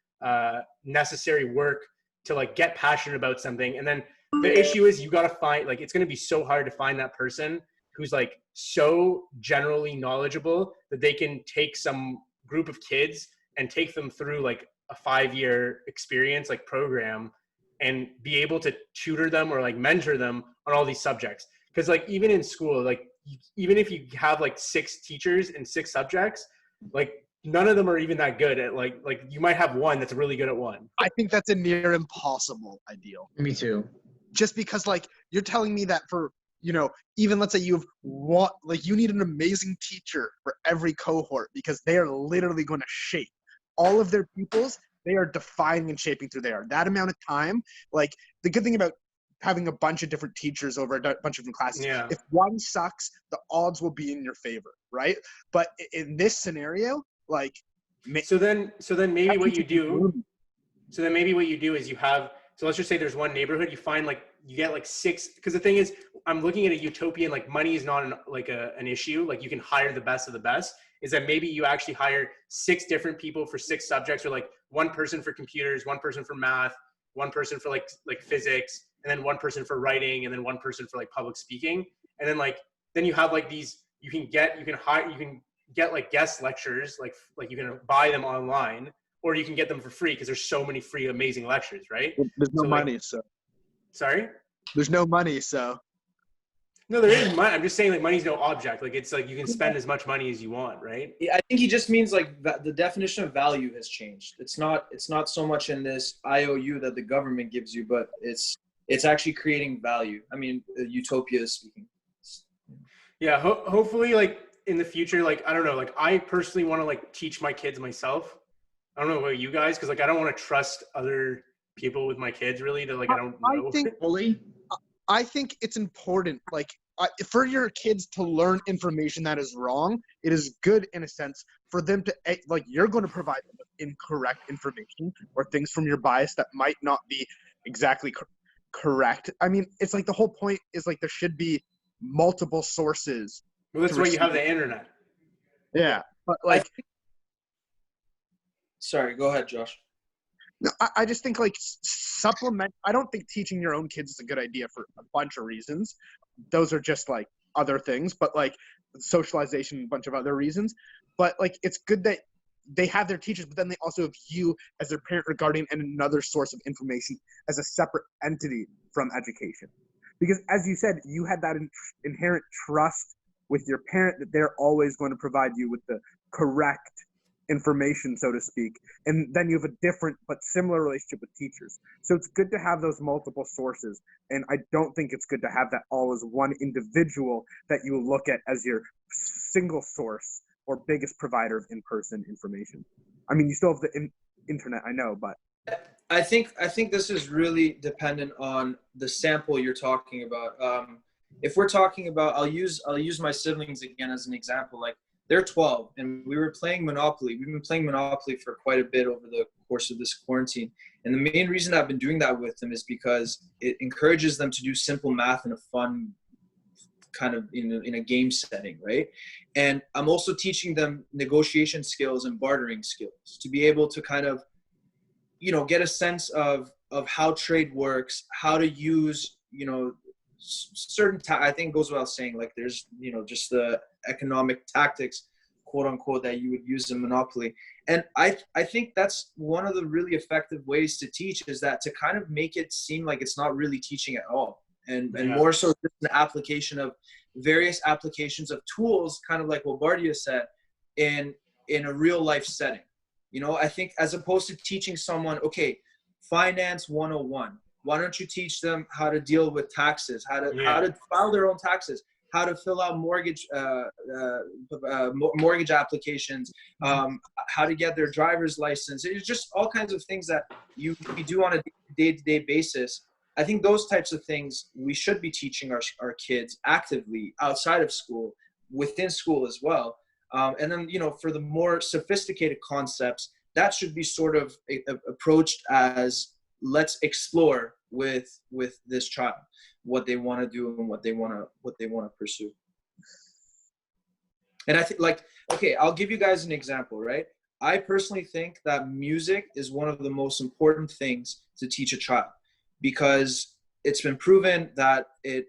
necessary work to like get passionate about something. And then the issue is you got to find, like, it's going to be so hard to find that person who's like so generally knowledgeable that they can take some group of kids and take them through like a 5-year experience, like program, and be able to tutor them or like mentor them on all these subjects. Because like even in school, like even if you have like 6 teachers in 6 subjects, like none of them are even that good at like you might have one that's really good at one. I think that's a near impossible ideal. Me too. Just because like you're telling me that for, you know, even let's say you need an amazing teacher for every cohort, because they are literally going to shape all of their pupils. They are defining and shaping through there. That amount of time, like the good thing about having a bunch of different teachers over a bunch of different classes, if one sucks, the odds will be in your favor, right? But in this scenario, like, so then maybe what you do is you have, so let's just say there's one neighborhood, you find like, you get like 6, because the thing is, I'm looking at a utopian, like money is not an issue, like you can hire the best of the best, is that maybe you actually hire 6 different people for 6 subjects, or like one person for computers, one person for math, one person for like physics, and then one person for writing, and then one person for like public speaking. And then like, then you have like these, you can get like guest lectures, like you can buy them online, or you can get them for free because there's so many free amazing lectures, right? There's no money, like, so. Sorry? There's no money, so. No, there is money. I'm just saying like money's no object. Like it's like you can spend as much money as you want, right? Yeah, I think he just means like the definition of value has changed. It's not so much in this IOU that the government gives you, but it's actually creating value. I mean, utopia is speaking. Yeah, hopefully like in the future, like I don't know, like I personally want to like teach my kids myself. I don't know about you guys, because like I don't want to trust other people with my kids really to like I don't know. I think it's important, like for your kids to learn information that is wrong. It is good in a sense for them to, like, you're going to provide them with incorrect information or things from your bias that might not be exactly correct. I mean, it's like the whole point is like there should be multiple sources. Well, that's why you have the internet. Yeah, but like, sorry, go ahead, Josh. No, I just think like I don't think teaching your own kids is a good idea for a bunch of reasons. Those are just like other things, but like socialization and a bunch of other reasons. But like, it's good that they have their teachers, but then they also have you as their parent or guardian and another source of information as a separate entity from education. Because as you said, you had that inherent trust with your parent that they're always going to provide you with the correct information, so to speak. And then you have a different but similar relationship with teachers. So it's good to have those multiple sources. And I don't think it's good to have that all as one individual that you look at as your single source or biggest provider of in-person information. I mean, you still have the internet, I know, but I think this is really dependent on the sample you're talking about. If we're talking about, I'll use my siblings again as an example. Like, they're 12 and we were playing Monopoly. We've been playing Monopoly for quite a bit over the course of this quarantine. And the main reason I've been doing that with them is because it encourages them to do simple math in a fun kind of in a game setting, right? And I'm also teaching them negotiation skills and bartering skills to be able to kind of, you know, get a sense of how trade works, how to use, you know, certain I think it goes without saying, like, there's, you know, just the economic tactics, quote unquote, that you would use in Monopoly. And I think that's one of the really effective ways to teach, is that to kind of make it seem like it's not really teaching at all, and more so just an application of various applications of tools, kind of like what Bardia said, in a real life setting. You know, I think as opposed to teaching someone, okay, finance 101, why don't you teach them how to deal with taxes, how to file their own taxes, how to fill out mortgage mortgage applications, how to get their driver's license. It's just all kinds of things that you do on a day-to-day basis. I think those types of things we should be teaching our kids actively outside of school, within school as well. And then, you know, for the more sophisticated concepts, that should be sort of approached as, let's explore with this child what they want to do and what they want to pursue. And I think, like, okay, I'll give you guys an example, right? I personally think that music is one of the most important things to teach a child, because it's been proven that it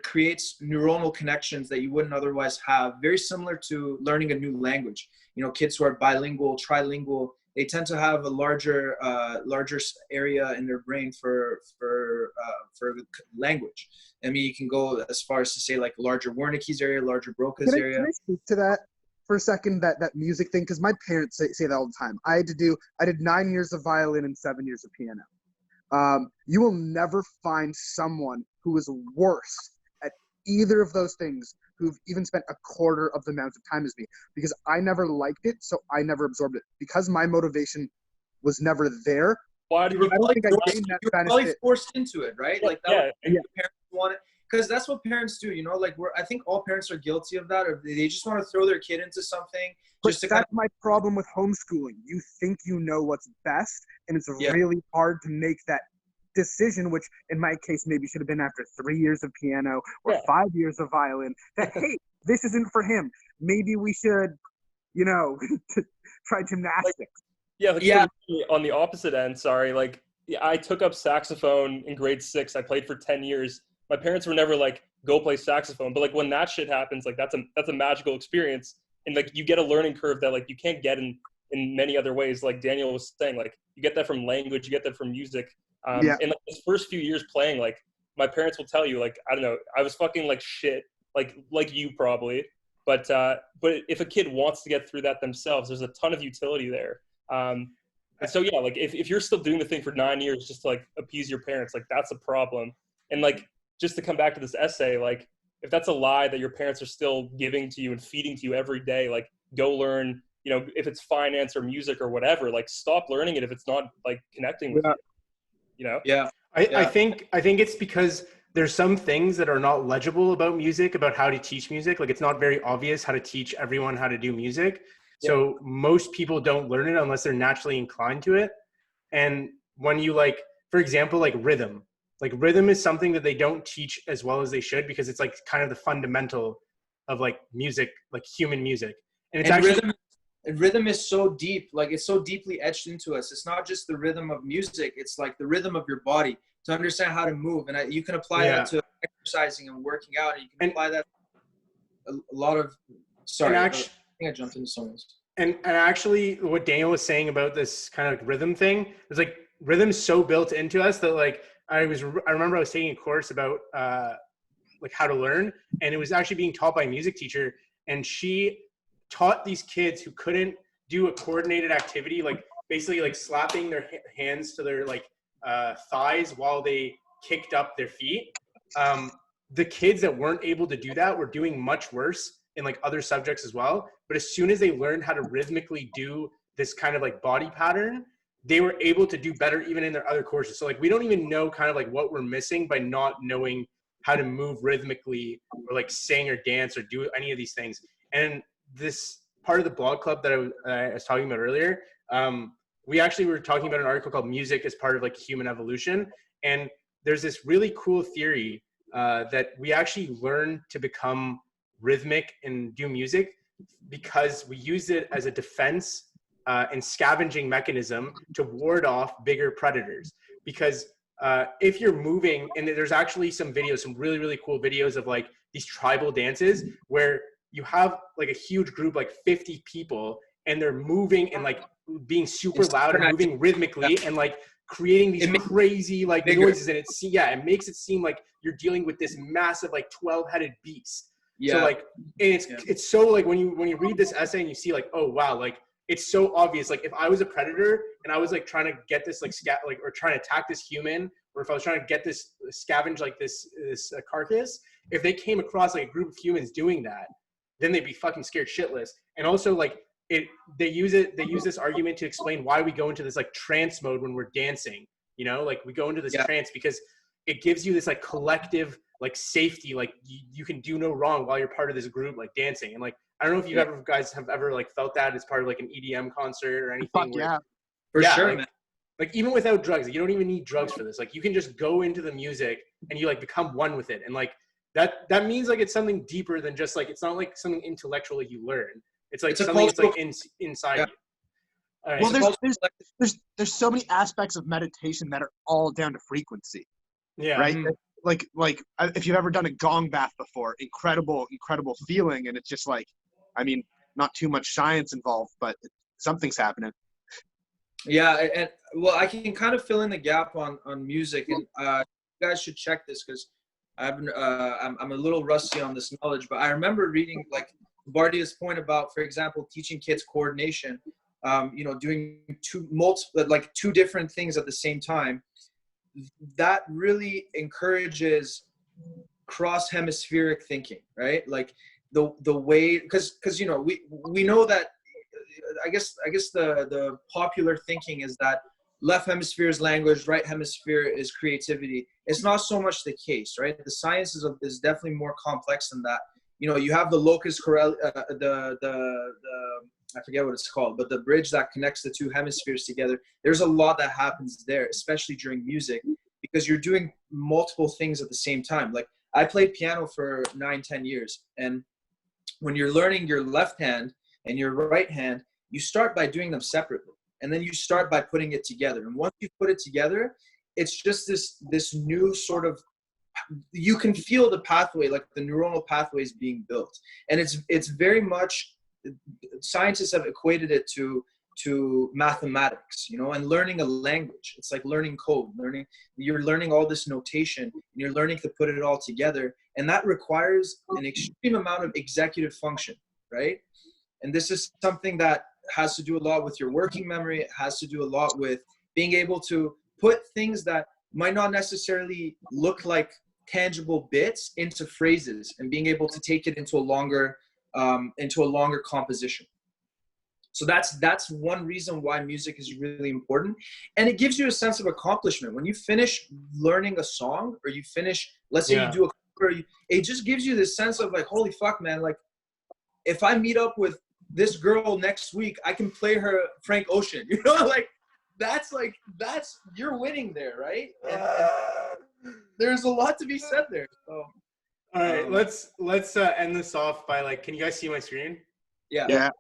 creates neuronal connections that you wouldn't otherwise have, very similar to learning a new language. You know, kids who are bilingual, trilingual, they tend to have a larger area in their brain for language. I mean, you can go as far as to say like larger Wernicke's area, larger Broca's area. Can I speak to that for a second, that music thing? Because my parents say that all the time. I did 9 years of violin and 7 years of piano. You will never find someone who is worse at either of those things who've even spent a quarter of the amount of time as me, because I never liked it, so I never absorbed it. Because my motivation was never there. Why do you? I don't think I gained that benefit. Probably forced into it, right? Like that. Yeah. Parents want it, because that's what parents do. You know, like I think all parents are guilty of that, or they just want to throw their kid into something. But that's my problem with homeschooling. You think you know what's best, and it's really hard to make that decision, which in my case maybe should have been after 3 years of piano or 5 years of violin, that, hey, this isn't for him. Maybe we should, you know, try gymnastics. On the opposite end, I took up saxophone in grade 6. I played for 10 years. My parents were never like, go play saxophone. But like when that shit happens, like that's a magical experience. And like you get a learning curve that like you can't get in many other ways. Like Daniel was saying, like you get that from language, you get that from music. And like the first few years playing, like my parents will tell you, like, I don't know, I was fucking like shit, like you probably, but if a kid wants to get through that themselves, there's a ton of utility there. And so, yeah, like if you're still doing the thing for 9 years, just to like appease your parents, like that's a problem. And like, just to come back to this essay, like if that's a lie that your parents are still giving to you and feeding to you every day, like go learn, you know, if it's finance or music or whatever, like stop learning it if it's not like connecting with you. You know? Yeah. I think it's because there's some things that are not legible about music, about how to teach music. Like it's not very obvious how to teach everyone how to do music. Yeah. So most people don't learn it unless they're naturally inclined to it. And when you like, for example, like rhythm is something that they don't teach as well as they should, because it's like kind of the fundamental of like music, like human music. And it's actually rhythm is so deep, like it's so deeply etched into us. It's not just the rhythm of music, it's like the rhythm of your body, to understand how to move. And you can apply that to exercising and working out, and you can apply that a lot of I think I jumped into someone's. And actually what Daniel was saying about this kind of rhythm thing is like rhythm's so built into us that like I remember I was taking a course about like how to learn, and it was actually being taught by a music teacher, and she taught these kids who couldn't do a coordinated activity, like basically like slapping their hands to their like thighs while they kicked up their feet. The kids that weren't able to do that were doing much worse in like other subjects as well. But as soon as they learned how to rhythmically do this kind of like body pattern, they were able to do better even in their other courses. So like we don't even know kind of like what we're missing by not knowing how to move rhythmically or like sing or dance or do any of these things. And this part of the blog club that I was talking about earlier, we actually were talking about an article called Music as Part of like Human Evolution. And there's this really cool theory that we actually learn to become rhythmic and do music because we use it as a defense and scavenging mechanism to ward off bigger predators. Because if you're moving, and there's actually some videos, some really, really cool videos of like these tribal dances where you have like a huge group, like 50 people, and they're moving and like being super loud and moving rhythmically and like creating these crazy like noises. And it makes it seem like you're dealing with this massive like 12-headed beast. So like, and it's so like when you read this essay and you see like, oh wow, like it's so obvious. Like if I was a predator and I was like trying to get this like or trying to attack this human, or if I was trying to get this scavenge like this carcass, if they came across like a group of humans doing that, then they'd be fucking scared shitless. And also like they use this argument to explain why we go into this like trance mode when we're dancing. You know, like we go into this trance because it gives you this like collective like safety, like you can do no wrong while you're part of this group like dancing. And like I don't know if you guys have ever like felt that as part of like an EDM concert or anything. Fuck yeah. For sure, like, man. Like even without drugs, like, you don't even need drugs for this. Like you can just go into the music and you like become one with it. And like that means like it's something deeper than just like, it's not like something intellectual that you learn. It's like something that's like inside you. All right. Well, there's so many aspects of meditation that are all down to frequency. Yeah. Right. Like if you've ever done a gong bath before, incredible feeling, and it's just like, I mean, not too much science involved, but something's happening. Yeah, and well, I can kind of fill in the gap on music, and you guys should check this because I'm a little rusty on this knowledge, but I remember reading like Bardia's point about, for example, teaching kids coordination, doing two different things at the same time. That really encourages cross-hemispheric thinking, right? Like the way, because we know that. I guess the popular thinking is that left hemisphere is language, right hemisphere is creativity. It's not so much the case, right? The science is definitely more complex than that. You have the locus coeruleus, I forget what it's called, but the bridge that connects the two hemispheres together. There's a lot that happens there, especially during music, because you're doing multiple things at the same time. Like I played piano for 9-10 years, and when you're learning your left hand and your right hand, you start by doing them separately, and then you start by putting it together. And once you put it together, it's just this new sort of, you can feel the pathway, like the neuronal pathways being built. And it's very much, scientists have equated it to mathematics, and learning a language. It's like learning code, you're learning all this notation, and you're learning to put it all together. And that requires an extreme amount of executive function, right? And this is something that has to do a lot with your working memory. It has to do a lot with being able to put things that might not necessarily look like tangible bits into phrases, and being able to take it into a longer composition. So that's one reason why music is really important. And it gives you a sense of accomplishment. When you finish learning a song, or you finish, let's say you do it just gives you this sense of like, holy fuck, man, like if I meet up with this girl next week, I can play her Frank Ocean, like that's you're winning there, right? And there's a lot to be said there. So, all right, let's end this off by like, can you guys see my screen? Yeah.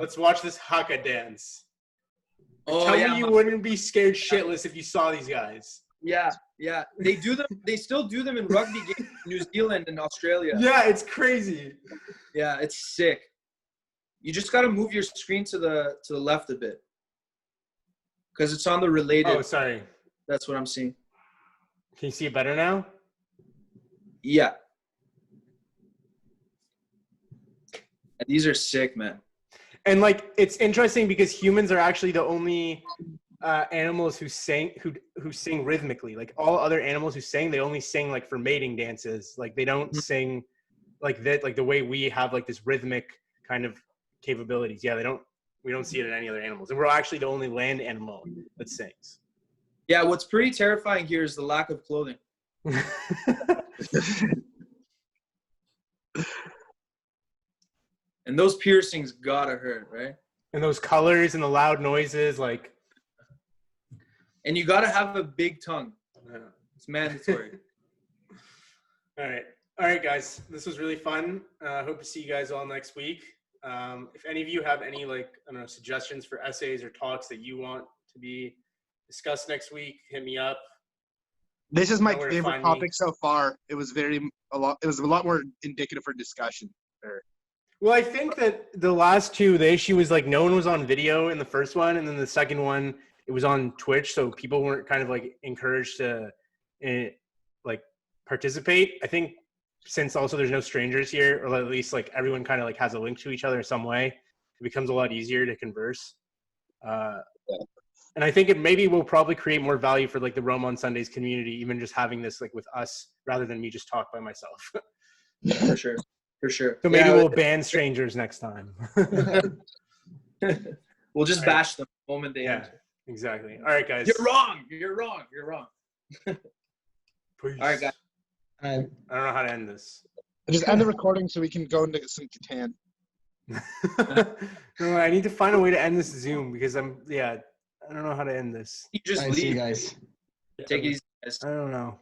Let's watch this haka dance. Oh, Tell me you wouldn't be scared shitless if you saw these guys. Yeah. They do them. They still do them in rugby games in New Zealand and Australia. Yeah, it's crazy. Yeah, it's sick. You just got to move your screen to the left a bit, because it's on the related. Oh, sorry. That's what I'm seeing. Can you see it better now? Yeah. And these are sick, man. And like, it's interesting because humans are actually the only animals who sing rhythmically. Like all other animals who sing, they only sing like for mating dances. Like they don't sing like that, like the way we have like this rhythmic kind of capabilities. Yeah, we don't see it in any other animals. And we're actually the only land animal that sings. Yeah, what's pretty terrifying here is the lack of clothing. And those piercings gotta hurt, right? And those colors and the loud noises, like. And you gotta have a big tongue. It's mandatory. All right, guys. This was really fun. Hope to see you guys all next week. If any of you have any suggestions for essays or talks that you want to be discussed next week, hit me up. This is my favorite topic so far. It was a lot more indicative for discussion. Well, I think that the last two, the issue was like no one was on video in the first one, and then the second one, it was on Twitch, so people weren't kind of like encouraged to like participate. I think since also there's no strangers here, or at least like everyone kind of like has a link to each other in some way, it becomes a lot easier to converse. And I think it maybe will probably create more value for like the Rome on Sundays community, even just having this like with us rather than me just talk by myself. For sure. For sure. So maybe Yeah, we'll ban strangers next time. we'll just All right. bash them the moment they Yeah, enter. exactly. All right, guys. You're wrong. You're wrong. You're wrong. Peace. All right, guys. I don't know how to end this. Just end the recording so we can go into some Catan. No, I need to find a way to end this Zoom because I don't know how to end this. You just All right, see you leave. guys. Take it easy, guys. I don't know.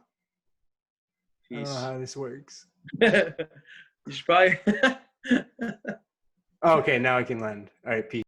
I don't Peace. know how this works. You should probably. Oh, okay, now I can land. All right, peace.